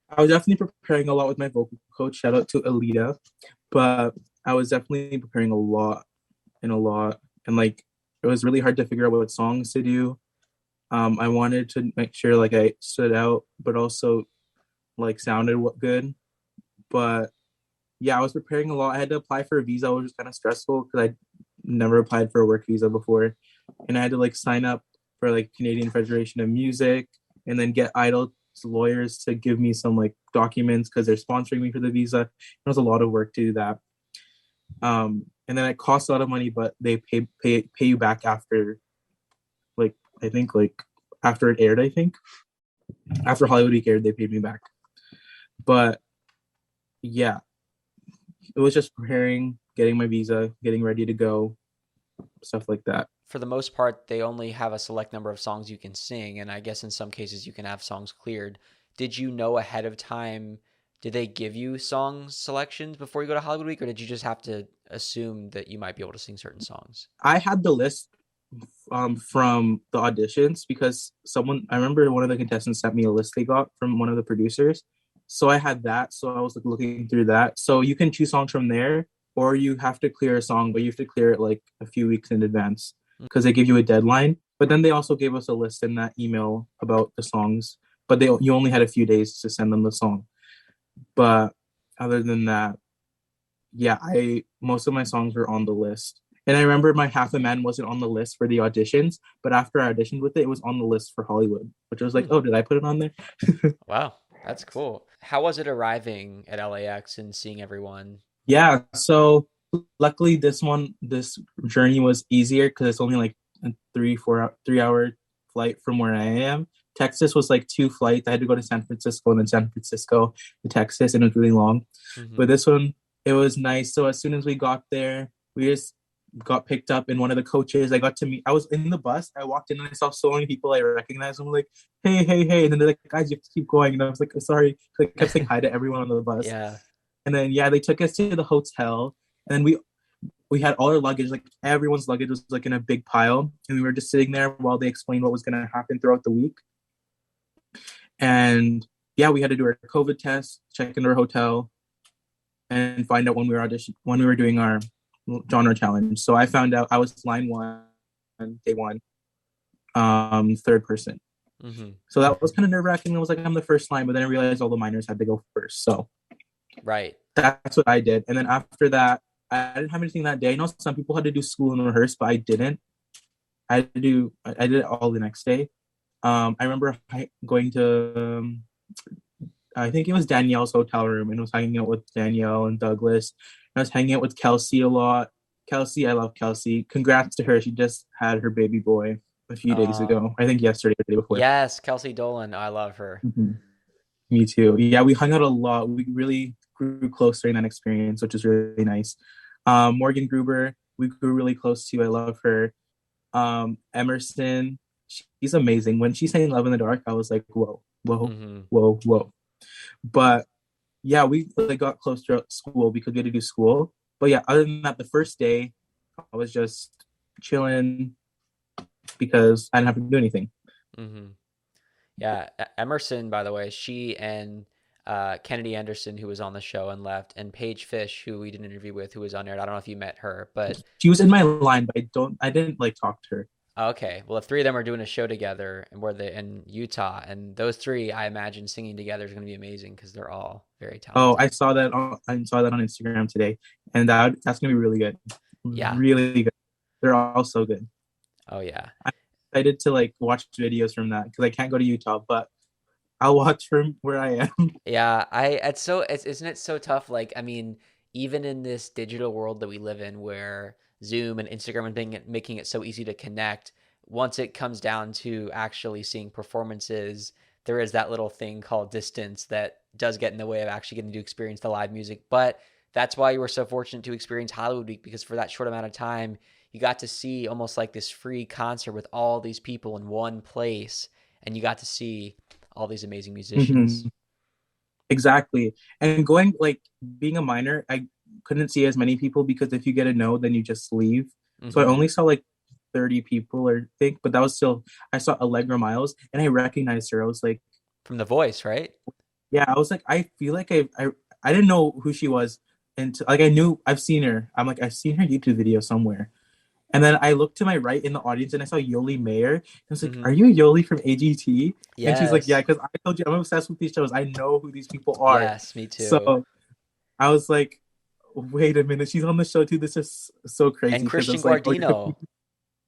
I was definitely preparing a lot with my vocal coach. Shout out to Alita, but I was definitely preparing a lot and a lot, and like it was really hard to figure out what songs to do. I wanted to make sure like I stood out, but also like sounded what good. But yeah, I was preparing a lot. I had to apply for a visa, which was kind of stressful because I never applied for a work visa before, and I had to like sign up for like Canadian Federation of Music, and then get Idol's lawyers to give me some like documents because they're sponsoring me for the visa. It was a lot of work to do that. And then it costs a lot of money, but they pay you back after, like, I think like after it aired. I think after Hollywood Week aired, they paid me back. But yeah, it was just preparing, getting my visa, getting ready to go, stuff like that. For the most part, they only have a select number of songs you can sing, and I guess in some cases you can have songs cleared. Did you know ahead of time? Did they give you song selections before you go to Hollywood Week, or did you just have to assume that you might be able to sing certain songs? I had the list from the auditions because someone, I remember one of the contestants sent me a list they got from one of the producers. So I had that. So I was like looking through that. So you can choose songs from there, or you have to clear a song, but you have to clear it like a few weeks in advance because they give you a deadline. But then they also gave us a list in that email about the songs, but you only had a few days to send them the song. But other than that, yeah, I most of my songs were on the list. And I remember my Half a Man wasn't on the list for the auditions, but after I auditioned with it, it was on the list for Hollywood, which was like, Hmm. oh, did I put it on there? Wow, that's cool. How was it arriving at LAX and seeing everyone? Yeah, so luckily this journey was easier because it's only like a 3 hour flight from where I am. Texas was like two flights. I had to go to San Francisco and then San Francisco to Texas, and it was really long. Hmm. But this one, it was nice. So as soon as we got there, we just got picked up in one of the coaches. I got to meet. I was in the bus. I walked in and I saw so many people I recognized. I'm like, hey, hey, hey, and then they're like, guys, you have to keep going. And I was like, sorry. I kept saying hi to everyone on the bus. Yeah. And then yeah, they took us to the hotel, and then we had all our luggage, like everyone's luggage was like in a big pile, and we were just sitting there while they explained what was going to happen throughout the week. And yeah, we had to do our COVID test, check into our hotel, and find out when we were doing our genre challenge. So I found out I was line one, day one, third person. Hmm. So that was kind of nerve wracking. I was like, I'm the first line, but then I realized all the minors had to go first. So Right. that's what I did. And then after that, I didn't have anything that day. I know some people had to do school and rehearse, but I didn't. I did it all the next day. I remember going to, I think it was Danielle's hotel room, and I was hanging out with Danielle and Douglas. I was hanging out with Kelsey a lot. Kelsey, I love Kelsey. Congrats to her. She just had her baby boy a few days Uh, ago. I think yesterday or the day before. yes, Kelsey Dolan. I love her. Mhm. Me too. Yeah, we hung out a lot. We really grew close during that experience, which is really nice. Morgan Gruber, we grew really close to. I love her. Emerson, she's amazing. When she sang Love in the Dark, I was like, whoa, whoa, Hmm. whoa, whoa. But yeah, we like got close throughout school because we had to do school. But yeah, other than that, the first day, I was just chilling because I didn't have to do anything. Hmm. Yeah, Emerson, by the way, she and Kennedy Anderson, who was on the show and left, and Paige Fish, who we did an interview with, who was on there. I don't know if you met her, but She was in my line, but I didn't like talk to her. okay. Well, if three of them are doing a show together, and we're in Utah, and those three, I imagine singing together is going to be amazing because they're all very Oh, talented. I saw that on Instagram today, and that's gonna be really good, Yeah. really good. They're all so good. Oh yeah. I'm excited to like watch videos from that because I can't go to Utah, but I'll watch from where I am. Yeah, it's isn't it so tough? Like, I mean, even in this digital world that we live in where Zoom and Instagram and making it so easy to connect, once it comes down to actually seeing performances, there is that little thing called distance that does get in the way of actually getting to experience the live music. But that's why you were so fortunate to experience Hollywood Week because for that short amount of time, you got to see almost like this free concert with all these people in one place, and you got to see all these amazing musicians. Mhm. Exactly. And going like being a minor, I couldn't see as many people because if you get a no, then you just leave. So I Hmm. only saw like 30 people or think, but that was still I saw Allegra Miles and I recognized her. I was like, From The Voice, right? yeah, I was like, I feel like I didn't know who she was until like I knew I've seen her. I'm like, I've seen her YouTube video somewhere. And then I looked to my right in the audience and I saw Yoli Mayer. And I was like, Hmm. are you Yoli from AGT? And she's like, yeah, Yes. because I told you I'm obsessed with these shows. I know who these people are. Yes, me too. So I was like, wait a minute, she's on the show too. This is so And crazy because Christian it's like, oh,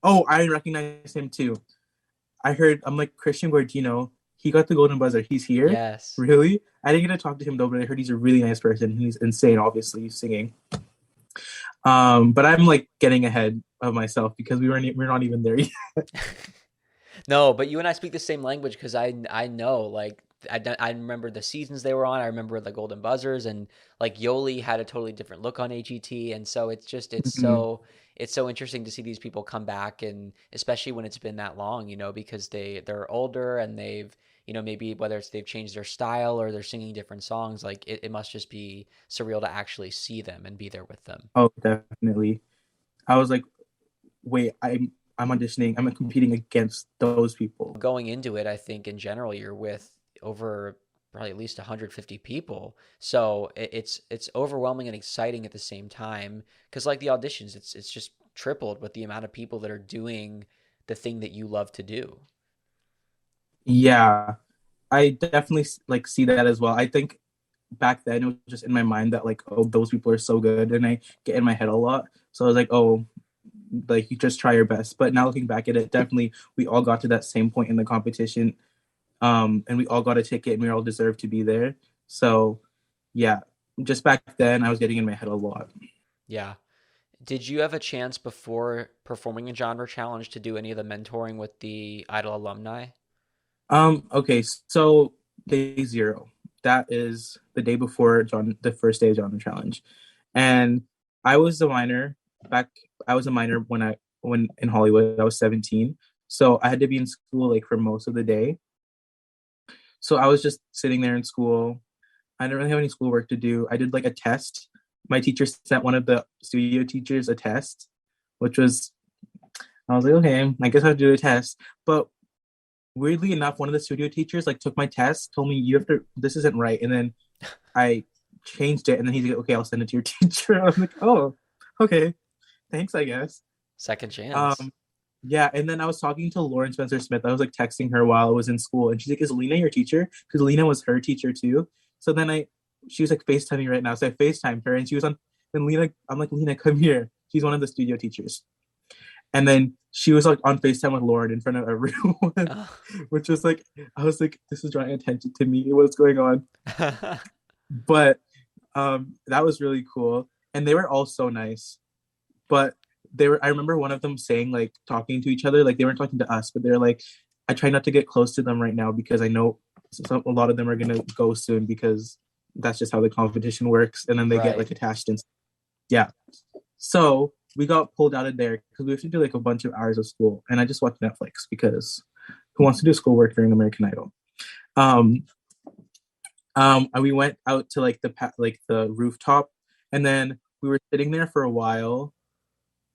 Guardino. I recognize him too. I'm like, Christian Guardino, he got the Golden Buzzer. He's here? Yes. Really? I didn't get to talk to him though, but I heard he's a really nice person. He's insane, obviously, he's singing. But I'm like getting ahead of myself because we're not even there yet. No, but you and I speak the same language because I know like I remember the seasons they were on. I remember the Golden Buzzers and like Yoli had a totally different look on AGT, and so Mhm. it's so interesting to see these people come back, and especially when it's been that long, because they're older and they've maybe whether it's they've changed their style or they're singing different songs, like it must just be surreal to actually see them and be there with them. Oh, definitely. I was like, wait, I'm auditioning. I'm competing against those people. Going into it, I think in general you're with over probably at least 150 people. So it's overwhelming and exciting at the same time because like the auditions, it's just tripled with the amount of people that are doing the thing that you love to do. Yeah, I definitely like see that as well. I think back then it was just in my mind that like, oh, those people are so good, and I get in my head a lot. So I was like, oh, like you just try your best. But now looking back at it, definitely we all got to that same point in the competition, and we all got a ticket, and we all deserved to be there. So yeah, just back then I was getting in my head a lot. Yeah. Did you have a chance before performing a genre challenge to do any of the mentoring with the Idol alumni? Okay, so day zero. That is the day before the first day of John Challenge, and I was a minor back. I was a minor when in Hollywood. I was 17, so I had to be in school like for most of the day. So I was just sitting there in school. I didn't really have any schoolwork to do. I did like a test. My teacher sent one of the studio teachers a test, which was I was like, okay, I guess I have to do a test. But weirdly enough, one of the studio teachers like took my test, told me you have to this isn't right, and then I changed it, and then he's like, okay, I'll send it to your teacher. I was like, oh, okay, thanks, I guess. Second chance. Um, yeah, and then I was talking to Lauren Spencer Smith. I was like texting her while I was in school, and she's like, "Is Lena your teacher?" Because Lena was her teacher too. So then she was like FaceTiming right now, so I FaceTimed her, and she was on. Then Lena, I'm like, Lena, come here. She's one of the studio teachers, and then she was like on FaceTime with Lauren in front of everyone, Oh. which was like, I was like, this is drawing attention to me. What's going on? But that was really cool, and they were all so nice. But they were I remember one of them saying like talking to each other, like they weren't talking to us, but they're like, I try not to get close to them right now because I know a lot of them are gonna go soon because that's just how the competition works, and then they get Right. like attached and yeah. So we got pulled out of there because we have to do like a bunch of hours of school, and I just watched Netflix because who wants to do schoolwork during American Idol? um and we went out to like the rooftop, and then we were sitting there for a while.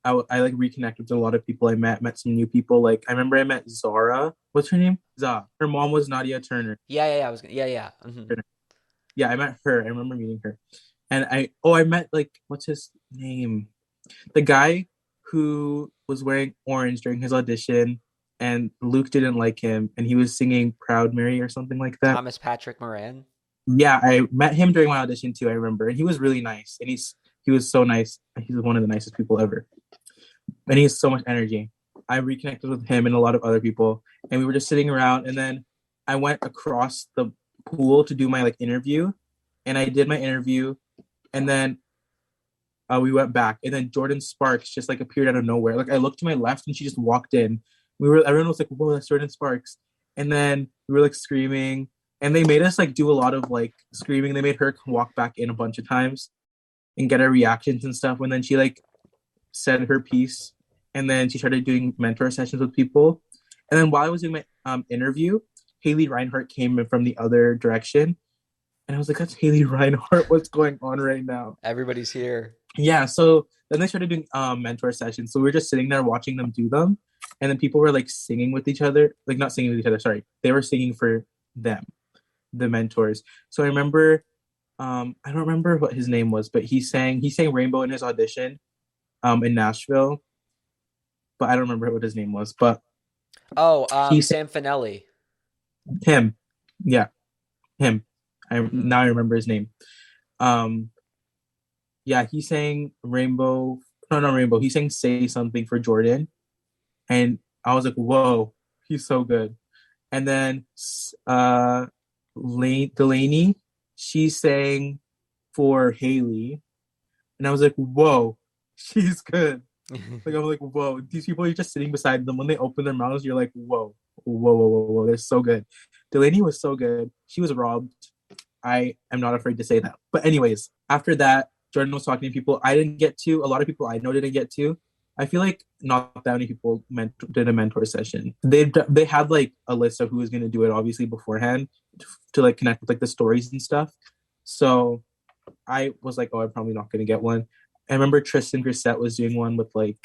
I like reconnected with a lot of people I met some new people. Like I remember I met Zara. What's her name? Zah. Her mom was Nadia Turner. Yeah, yeah, yeah. Yeah, yeah. Yeah, I met her. I remember meeting her. And I met like what's his name? The guy who was wearing orange during his audition, and Luke didn't like him, and he was singing Proud Mary or something like that. Thomas Patrick Moran. Yeah, I met him during my audition too, I remember. And he was really nice. And he was so nice. He's one of the nicest people ever. And he has so much energy. I reconnected with him and a lot of other people, and we were just sitting around. And then I went across the pool to do my like interview, and I did my interview, and then we went back, and then Jordan Sparks just like appeared out of nowhere. Like I looked to my left, and she just walked in. Everyone was like, "Whoa, that's Jordan Sparks!" And then we were like screaming, and they made us like do a lot of like screaming. They made her walk back in a bunch of times and get our reactions and stuff. And then she like said her piece, and then she started doing mentor sessions with people. And then while I was doing my interview, Haley Reinhart came in from the other direction, and I was like, "That's Haley Reinhart. What's going on right now?" Everybody's here. Yeah. So then they started doing mentor sessions. So we were just sitting there watching them do them, and then people were like singing with each other, like not singing with each other. Sorry, they were singing for them, the mentors. So I remember, I don't remember what his name was, but he sang Rainbow in his audition, in Nashville, but I don't remember what his name was. But Oh, he sang Sam Finelli. him, yeah, him. I Hmm. now I remember his name. Um, yeah, he sang Rainbow. No, not Rainbow. He sang Say Something for Jordan, and I was like, whoa, he's so good. And then Delaney, she sang for Haley, and I was like, whoa, She's good. Like I'm like, whoa, these people are just sitting beside them. When they open their mouths, you're like, whoa, whoa, whoa, whoa, whoa. They're so good. Delaney was so good. She was robbed. I am not afraid to say that. But anyways, after that, Jordan was talking to people I didn't get to. A lot of people I know didn't get to. I feel like not that many people did a mentor session. They had like a list of who was going to do it, obviously beforehand, to like connect with like the stories and stuff. So I was like, oh, I'm probably not going to get one. I remember Tristan Grisette was doing one with like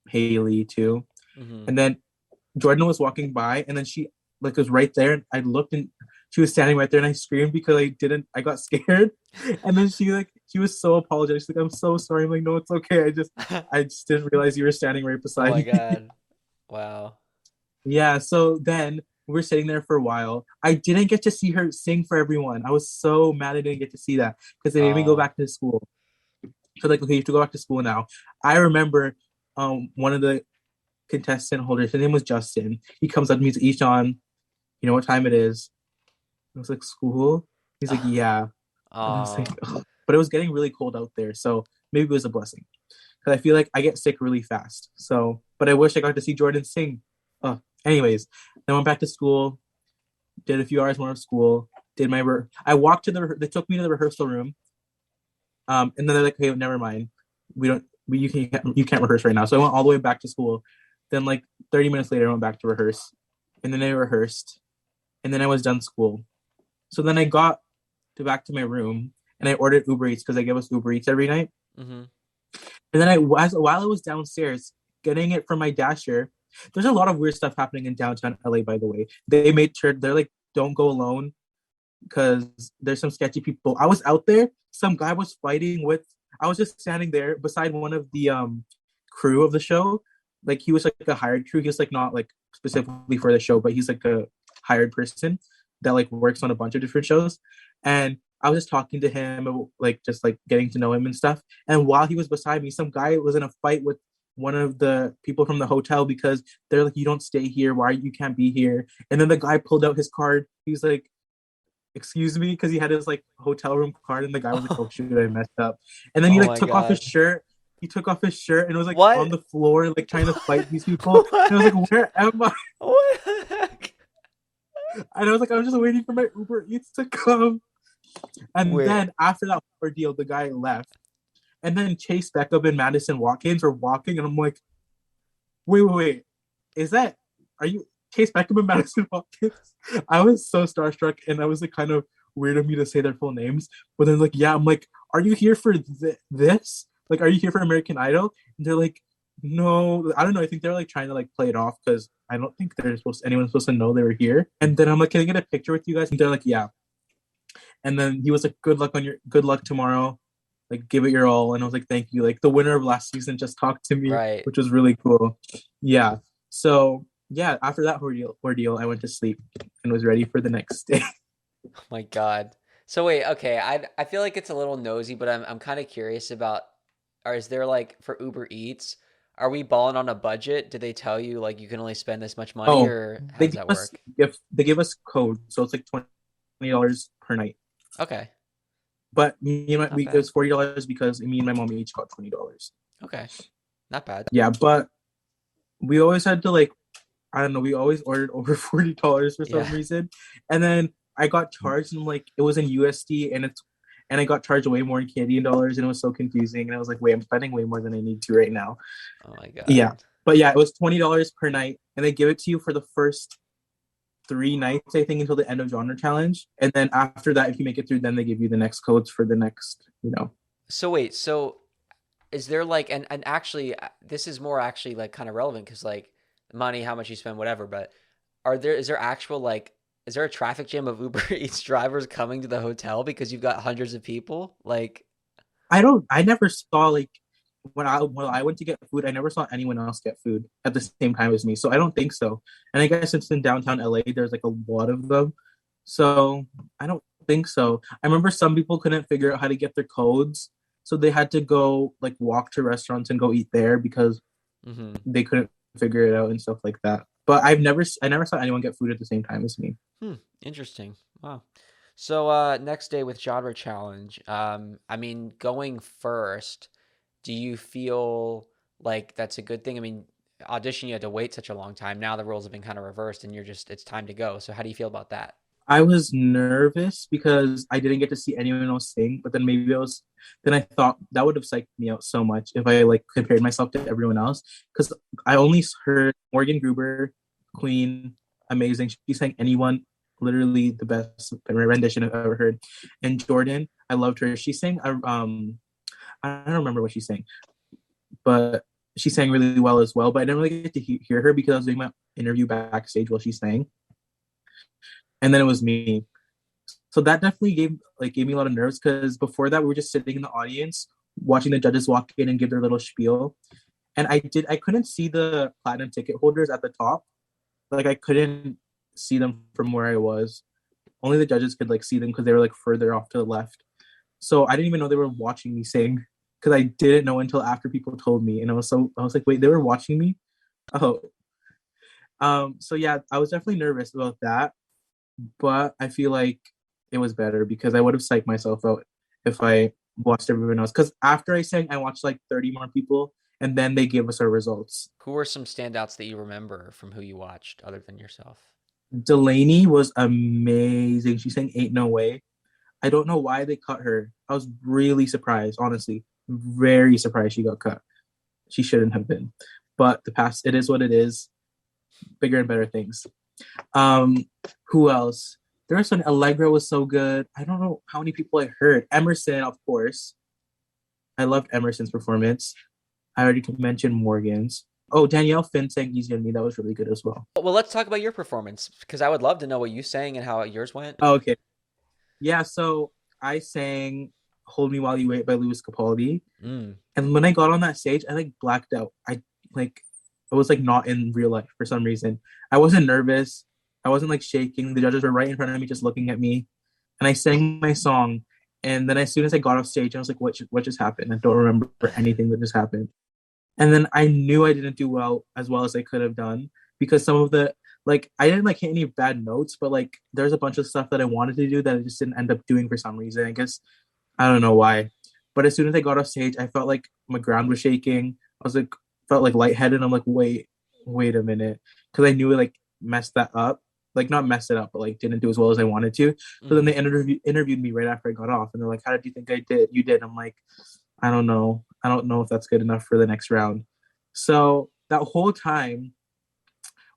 Haley too, Hmm. and then Jordan was walking by, and then she like was right there, and I looked, and she was standing right there, and I screamed because I got scared, and then she was so apologetic. She's like, I'm so sorry. I'm like, no, it's okay. I just didn't realize you were standing right Oh beside my me. God. Wow. Yeah. So then we were sitting there for a while. I didn't get to see her sing for everyone. I was so mad I didn't get to see that because they made me go Oh. back to school. So like, okay, you have to go back to school now. I remember one of the contestant holders, his name was Justin. He comes up to me, he's Eshan, you know what time it is? I was like, school? He's like, yeah. And I was like, Oh. ugh. But it was getting really cold out there, so maybe it was a blessing. Because I feel like I get sick really fast. So, but I wish I got to see Jordan sing. Anyways, then went back to school, did a few hours more of school, did my I walked to they took me to the rehearsal room. And then they're like, hey, never mind. We don't you can't rehearse right now. So I went all the way back to school. Then like 30 minutes later I went back to rehearse. And then I rehearsed. And then I was done school. So then I got back to my room and I ordered Uber Eats because they give us Uber Eats every night. Hmm. And then while I was downstairs getting it from my dasher, there's a lot of weird stuff happening in downtown LA, by the way. They made sure they're like, don't go alone because there's some sketchy people. I was out there, some guy was fighting with I was just standing there beside one of the crew of the show. Like he was like a hired crew. He was like not like specifically for the show, but he's like a hired person that like works on a bunch of different shows. And I was just talking to him, like just like getting to know him and stuff. And while he was beside me, some guy was in a fight with one of the people from the hotel because they're like, you don't stay here. Why you can't be here? And then the guy pulled out his card. He was like, excuse me, because he had his like hotel room card, and the guy was like, oh shoot, I messed up. And then he Oh like my took off his God. shirt. He took off his shirt and was like on What? the floor, like trying to fight these people. And I was What? like, where am I? What the heck? And I was like, I'm just waiting for my Uber Eats to come. And Wait. then after that ordeal, the guy left. And then Chase Beckham and Madison Watkins were walking, and I'm like, wait. Is that are you Chase Beckham and Madison Watkins? I was so starstruck, and I was like kind of weird of me to say their full names. But then like, yeah, I'm like, are you here for this? Like, are you here for American Idol? And they're like, no, I don't know. I think they're like trying to like play it off because I don't think anyone's supposed to know they were here. And then I'm like, can I get a picture with you guys? And they're like, yeah. And then he was like, good luck tomorrow. Like, give it your all. And I was like, thank you. Like, the winner of last season just talked to me, Right. which was really cool. Yeah. So yeah, after that ordeal, I went to sleep and was ready for the next day. Oh my God. So wait, okay. I feel like it's a little nosy, but I'm kind of curious about, or is there like for Uber Eats, are we balling on a budget? Did they tell you like you can only spend this much money, Oh, or how they does give that us work? they give us code, so it's like $20 per night. Okay. But me and Not it was bad. $40 because me and my mom each got $20. Okay. Not bad. Yeah, but we always had to like I don't know, we always ordered over $40 for Yeah. some reason. And then I got charged and like it was in USD and I got charged way more in Canadian dollars and it was so confusing. And I was like, wait, I'm spending way more than I need to right now. Oh my Yeah. God. But yeah, it was $20 per night. And they give it to you for the first 3 nights, I think, until the end of genre challenge. And then after that, if you make it through, then they give you the next codes for the next. So wait, so is there like, and actually this is more actually like kind of relevant because like money, how much you spend, whatever, but is there actual like is there a traffic jam of Uber Eats drivers coming to the hotel because you've got hundreds of people? Like, I never saw like when I went to get food, I never saw anyone else get food at the same time as me. So I don't think so. And I guess it's in downtown LA, there's like a lot of them. So I don't think so. I remember some people couldn't figure out how to get their codes. So they had to go like walk to restaurants and go eat there because hmm. they couldn't figure it out and stuff like that. But I never saw anyone get food at the same time as me. Hmm, interesting. Wow. So next day with genre challenge. I mean, going first, Do you feel like that's a good thing? I mean, Audition, you had to wait such a long time. Now the roles have been kind of reversed and it's time to go. So how do you feel about that? I was nervous because I didn't get to see anyone else sing, but then I thought that would have psyched me out so much if I like compared myself to everyone else. Because I only heard Morgan Gruber, Queen, amazing. She sang anyone, literally the best rendition I've ever heard. And Jordan, I loved her. She sang, I don't remember what she sang, but she sang really well as well. But I didn't really get to hear her because I was doing my interview backstage while she sang, and then it was me. So that definitely gave me a lot of nerves because before that we were just sitting in the audience watching the judges walk in and give their little spiel. And I couldn't see the platinum ticket holders at the top. Like I couldn't see them from where I was. Only the judges could like see them because they were like further off to the left. So I didn't even know they were watching me sing because I didn't know until after people told me. And I was like, wait, they were watching me? Oh. So yeah, I was definitely nervous about that, but I feel like it was better because I would have psyched myself out if I watched everyone else. Because after I sang, I watched like 30 more people, and then they gave us our results. Who are some standouts that you remember from who you watched other than yourself? Delaney was amazing. She sang "Ain't No Way." I don't know why they cut her. I was really surprised, honestly, very surprised she got cut. She shouldn't have been, but the past, it is what it is. Bigger and better things. Um, who else? There was some Allegra was so good. I don't know how many people I heard. Emerson, of course. I loved Emerson's performance. I already mentioned Morgan's. Oh, Danielle Finn sang Easy on Me. That was really good as well. Well, let's talk about your performance because I would love to know what you sang and how yours went. Oh, okay. Yeah, so I sang Hold Me While You Wait by Louis Capaldi. Mm. And when I got on that stage, I like blacked out. Like I was like not in real life for some reason. I wasn't nervous. I wasn't like shaking. The judges were right in front of me, just looking at me. And I sang my song. And then as soon as I got off stage, I was like, what just happened? I don't remember anything that just happened. And then I knew I didn't do well as I could have done because some of the like I didn't like hit any bad notes, but like there's a bunch of stuff that I wanted to do that I just didn't end up doing for some reason. I guess I don't know why. But as soon as I got off stage, I felt like my ground was shaking. I was like felt like lightheaded. I'm like, wait a minute. Because I knew it like messed that up. Like not messed it up, but like didn't do as well as I wanted to. So then Mm. they interviewed me right after I got off and they're like, how did you think I did? You did. I'm like, I don't know. I don't know if that's good enough for the next round. So that whole time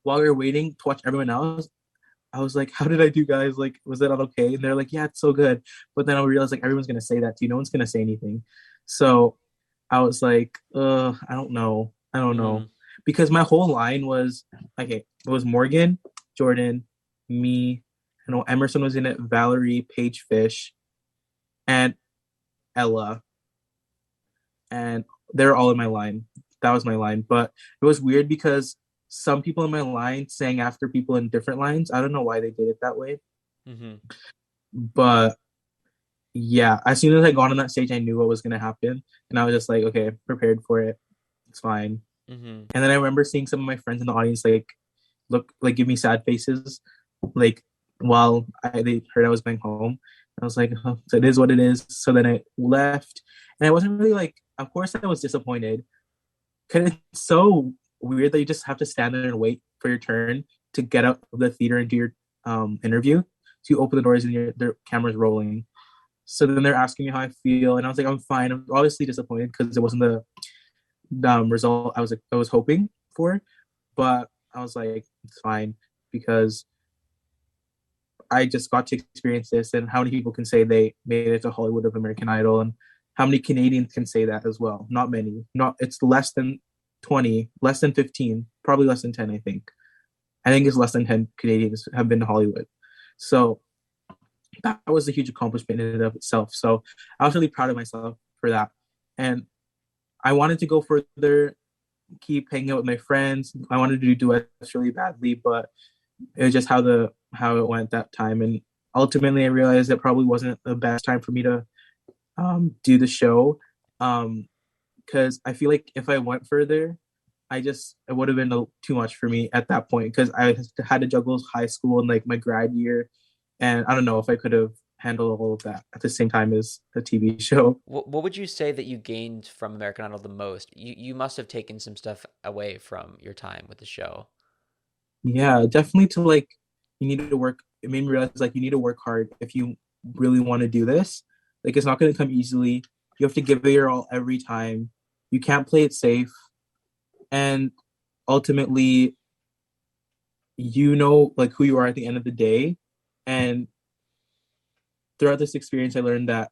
while we were waiting to watch everyone else, I was like, how did I do, guys? Like, was that all okay? And they're like, yeah, it's so good. But then I realized like everyone's gonna say that to you. No one's gonna say anything. So I was like, I don't know. I don't know. Mm. Because my whole line was okay, it was Morgan, Jordan, me, I know Emerson was in it, Valerie, Paige Fish, and Ella. And they're all in my line. That was my line. But it was weird because some people in my line sang after people in different lines. I don't know why they did it that way. Mm-hmm. But yeah, as soon as I got on that stage, I knew what was going to happen. And I was just like, okay, prepared for it. It's fine. Mm-hmm. And then I remember seeing some of my friends in the audience give me sad faces, like while they heard I was going home. I was like, oh, so it is what it is. So then I left, and I wasn't really like. Of course, I was disappointed. Cause it's so weird that you just have to stand there and wait for your turn to get out of the theater and do your interview. So you open the doors and their camera's rolling. So then they're asking me how I feel, and I was like, I'm fine. I'm obviously disappointed because it wasn't the result I was hoping for, but I was like, it's fine because I just got to experience this, and how many people can say they made it to Hollywood of American Idol, and how many Canadians can say that as well? Not many. Not it's less than 20, less than 15, probably less than 10. I think. I think it's less than 10 Canadians have been to Hollywood. So that was a huge accomplishment in and of itself. So I was really proud of myself for that, and I wanted to go further, keep hanging out with my friends. I wanted to do duets really badly, but it was just how it went that time. And ultimately, I realized it probably wasn't the best time for me to do the show, because I feel like if I went further, it would have been too much for me at that point because I had to juggle high school and like my grad year, and I don't know if I could have handle all of that at the same time as a TV show. What would you say that you gained from American Idol the most? You must have taken some stuff away from your time with the show. Yeah, definitely to like you need to work. It made me realize like you need to work hard if you really want to do this. Like it's not going to come easily. You have to give it your all every time. You can't play it safe, and ultimately, you know like who you are at the end of the day. And throughout this experience, I learned that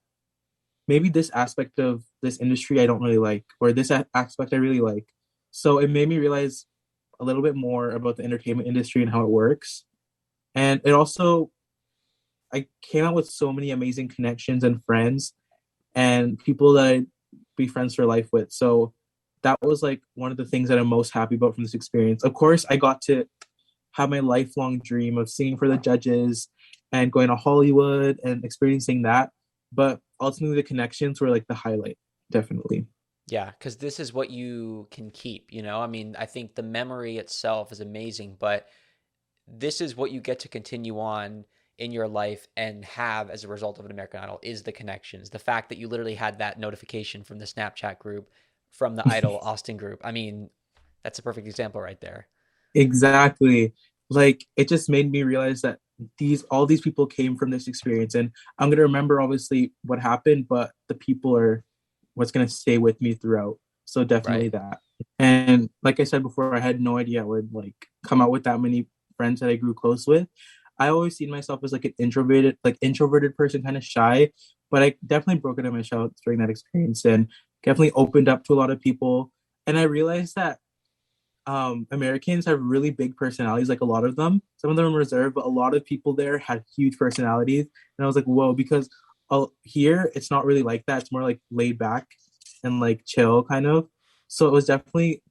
maybe this aspect of this industry I don't really like, or this aspect I really like. So it made me realize a little bit more about the entertainment industry and how it works. And it also, I came out with so many amazing connections and friends and people that I'd be friends for life with. So that was like one of the things that I'm most happy about from this experience. Of course, I got to have my lifelong dream of singing for the judges and going to Hollywood and experiencing that. But ultimately, the connections were like the highlight, definitely. Yeah, because this is what you can keep, you know? I mean, I think the memory itself is amazing, but this is what you get to continue on in your life and have as a result of an American Idol is the connections. The fact that you literally had that notification from the Snapchat group, from the Idol Austin group. I mean, that's a perfect example right there. Exactly. Like it just made me realize that these all these people came from this experience, and I'm gonna remember obviously what happened, but the people are what's gonna stay with me throughout. So definitely Right. that. And like I said before, I had no idea I would like come out with that many friends that I grew close with. I always seen myself as like an introverted person, kind of shy, but I definitely broke out of my shell during that experience and definitely opened up to a lot of people. And I realized that Americans have really big personalities, like a lot of them. Some of them are reserved, but a lot of people there had huge personalities. And I was like, whoa, because here it's not really like that. It's more like laid back and like chill kind of. So it was definitely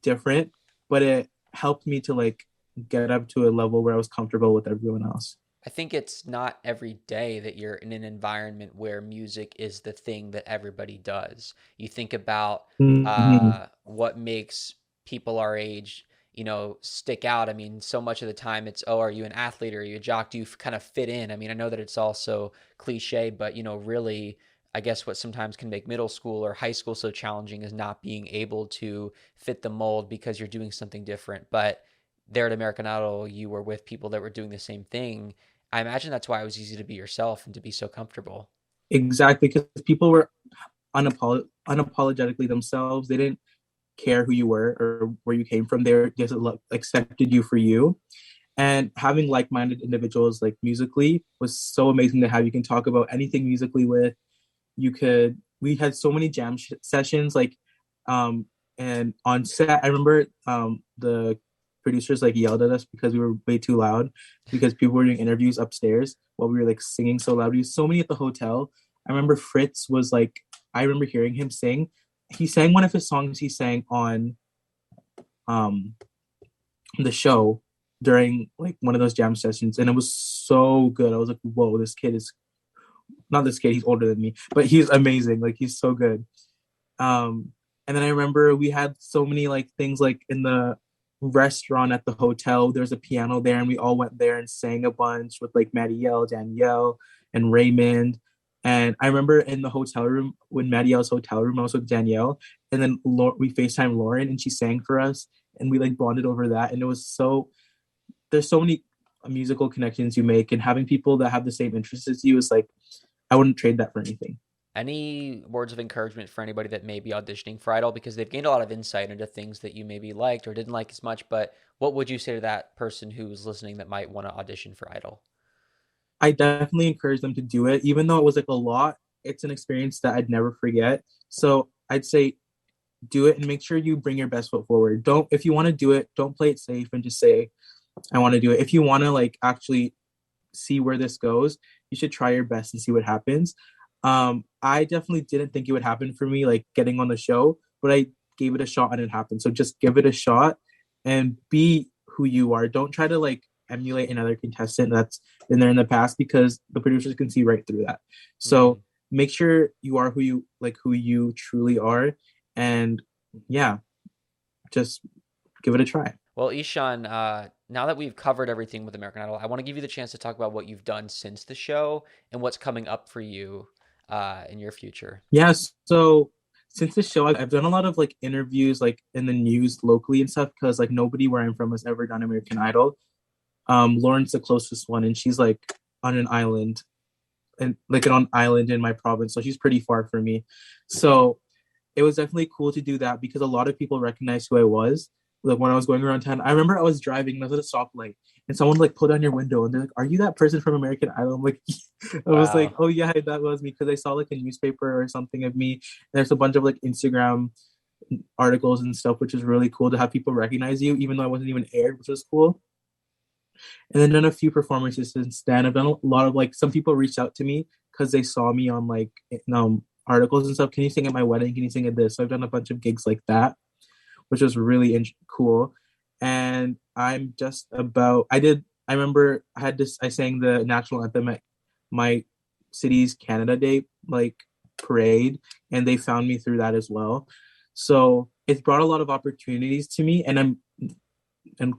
different, but it helped me to like get up to a level where I was comfortable with everyone else. I think it's not every day that you're in an environment where music is the thing that everybody does. You think about Mm-hmm. what makes people our age, stick out. I mean, so much of the time it's, oh, are you an athlete or are you a jock? Do you kind of fit in? I mean, I know that it's also cliche, but really, I guess what sometimes can make middle school or high school so challenging is not being able to fit the mold because you're doing something different. But there at American Idol, you were with people that were doing the same thing. I imagine that's why it was easy to be yourself and to be so comfortable. Exactly, because people were unapologetically themselves. They didn't care who you were or where you came from. They just accepted you for you. And having like-minded individuals like musically was so amazing to have. You can talk about anything musically with. We had so many sessions like and on set I remember the producers like yelled at us because we were way too loud because people were doing interviews upstairs while we were like singing so loud. We had so many at the hotel. I remember Fritz was like, I remember hearing him sing. He sang one of his songs he sang on um the show during like one of those jam sessions, and it was so good. I was like, whoa, this kid is not this kid, he's older than me, but he's amazing. Like he's so good. And then I remember we had so many like things like in the restaurant at the hotel, there's a piano there, and we all went there and sang a bunch with like Marielle, Danielle, and Raymond. And I remember in the hotel room, when Marielle's hotel room, I was with Danielle, and then we FaceTime Lauren, and she sang for us, and we like bonded over that. And it was so there's so many musical connections you make, and having people that have the same interests as you is like I wouldn't trade that for anything. Any words of encouragement for anybody that may be auditioning for Idol because they've gained a lot of insight into things that you maybe liked or didn't like as much, but what would you say to that person who's listening that might want to audition for Idol? I definitely encourage them to do it, even though it was like a lot. It's an experience that I'd never forget. So I'd say do it and make sure you bring your best foot forward. Don't If you want to do it, don't play it safe and just say I want to do it. If you want to like actually see where this goes, you should try your best and see what happens. I definitely didn't think it would happen for me, like getting on the show, but I gave it a shot and it happened. So just give it a shot and be who you are. Don't try to like emulate another contestant that's been there in the past because the producers can see right through that. So Mm. make sure you are who you truly are, and yeah, just give it a try. Well, Ishan, now that we've covered everything with American Idol, I want to give you the chance to talk about what you've done since the show and what's coming up for you in your future. Yeah, so since the show, I've done a lot of like interviews like in the news locally and stuff because like nobody where I'm from has ever done American Idol. Lauren's the closest one, and she's like on an island and like on an island in my province, so she's pretty far from me. So it was definitely cool to do that because a lot of people recognized who I was. Like when I was going around town, I remember I was driving and I was at a stoplight and someone like pulled down your window and they're like, "Are you that person from American Idol?" I'm like, I was like, Wow. "Oh yeah, that was me," because I saw like a newspaper or something of me. And there's a bunch of like Instagram articles and stuff, which is really cool to have people recognize you, even though I wasn't even aired, which was cool. And then done a few performances since then. I've done a lot of like some people reached out to me because they saw me on like articles and stuff. Can you sing at my wedding? Can you sing at this? So I've done a bunch of gigs like that, which was really cool. And I'm just about. I remember I had this. I sang the national anthem at my city's Canada Day like parade, and they found me through that as well. So it's brought a lot of opportunities to me, and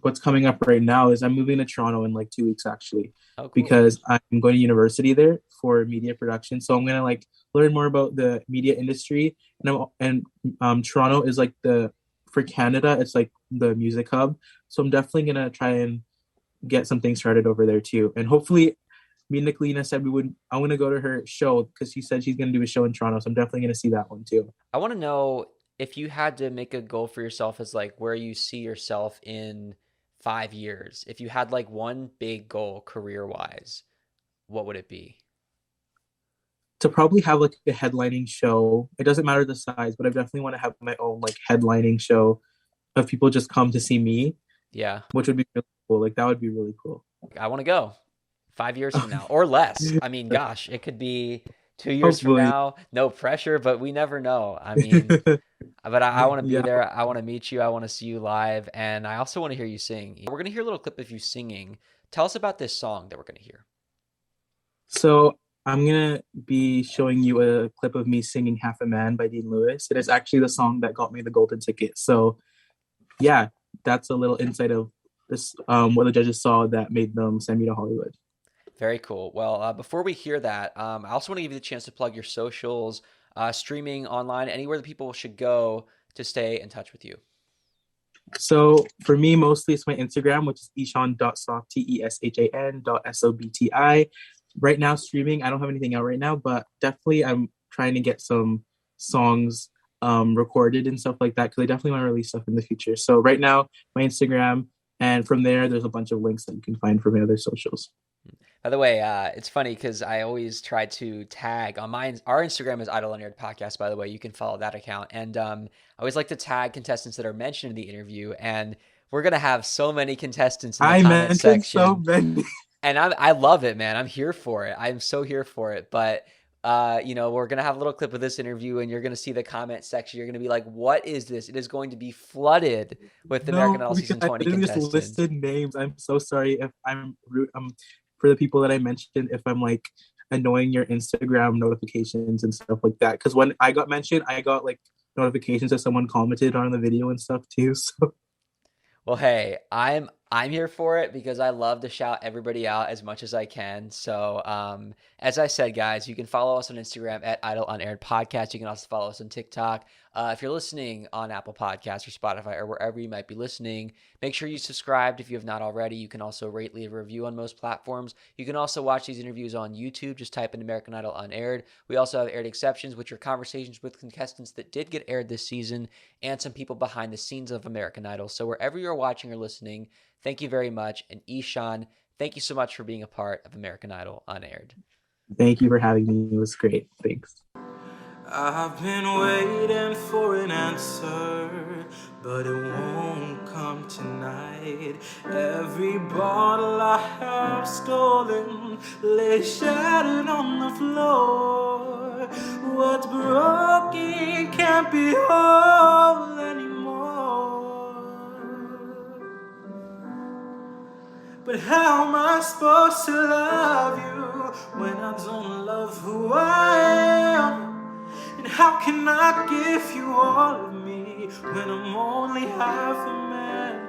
what's coming up right now is I'm moving to Toronto in like 2 weeks actually, Oh, cool. because I'm going to university there for media production. So I'm gonna like learn more about the media industry, and Toronto is like the for Canada, it's like the music hub. So I'm definitely gonna try and get something started over there too, and hopefully. Me and Nicolina said we would. I want to go to her show because she said she's going to do a show in Toronto. So I'm definitely going to see that one too. I want to know if you had to make a goal for yourself as like where you see yourself in 5 years. If you had like one big goal career wise, what would it be? To probably have like a headlining show. It doesn't matter the size, but I definitely want to have my own like headlining show of people just come to see me, Yeah, which would be really cool. Like that would be really cool. I want to go 5 years from now or less. I mean, gosh, it could be 2 years from Hopefully. now. No pressure, but we never know. I mean, but I want to be Yeah. there. I want to meet you. I want to see you live. And I also want to hear you sing. We're going to hear a little clip of you singing. Tell us about this song that we're going to hear. So I'm gonna be showing you a clip of me singing "Half a Man" by Dean Lewis. It is actually the song that got me the golden ticket. So yeah, that's a little insight of this what the judges saw that made them send me to Hollywood. Very cool. Well, before we hear that, I also want to give you the chance to plug your socials, streaming online, anywhere that people should go to stay in touch with you. So for me, mostly it's my Instagram, which is eshan.sobti, eshan.sobti. Right now, streaming, I don't have anything out right now, but definitely I'm trying to get some songs recorded and stuff like that because I definitely want to release stuff in the future. So right now, my Instagram, and from there, there's a bunch of links that you can find from my other socials. By the way, it's funny because I always try to tag on mine. Our Instagram is Idle Unaired Podcast, by the way. You can follow that account. And I always like to tag contestants that are mentioned in the interview. And we're going to have so many contestants in the I comment mentioned so section. many. And I love it, man. I'm here for it. I'm so here for it. But we're gonna have a little clip of this interview, and you're gonna see the comment section. You're gonna be like, "What is this?" It is going to be flooded with American No, Idol because season I 20 literally just contestants. listed names. I'm so sorry if I'm rude. For the people that I mentioned, if I'm like annoying your Instagram notifications and stuff like that. Because when I got mentioned, I got like notifications that someone commented on the video and stuff too. So Well, hey, I'm here for it because I love to shout everybody out as much as I can. So, as I said, guys, you can follow us on Instagram at Idle Unaired Podcast. You can also follow us on TikTok. If you're listening on Apple Podcasts or Spotify or wherever you might be listening, make sure you subscribed if you have not already. You can also rate, leave a review on most platforms. You can also watch these interviews on YouTube. Just type in American Idol Unaired. We also have aired exceptions, which are conversations with contestants that did get aired this season and some people behind the scenes of American Idol. So wherever you're watching or listening, thank you very much. And Ishan, thank you so much for being a part of American Idol Unaired. thank you for having me. It was great. Thanks. I've been waiting for an answer, but it won't come tonight. Every bottle I have stolen lay shattered on the floor. What's broken can't be whole anymore. But how am I supposed to love you when I don't love who I am? And how can I give you all of me when I'm only half a man?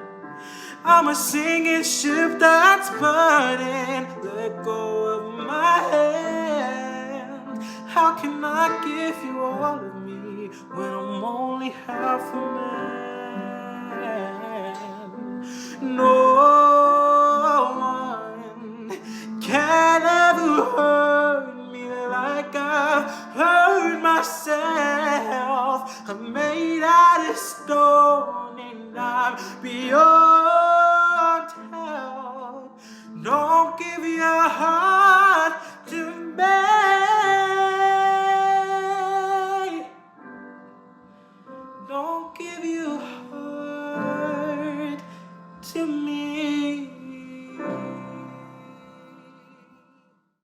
I'm a sinking ship that's burning. Let go of my hand. How can I give you all of me when I'm only half a man? No one can ever hurt me like I've hurt myself. I'm made out of stone and I'm beyond help. Don't give your heart to me. Don't give your heart to me.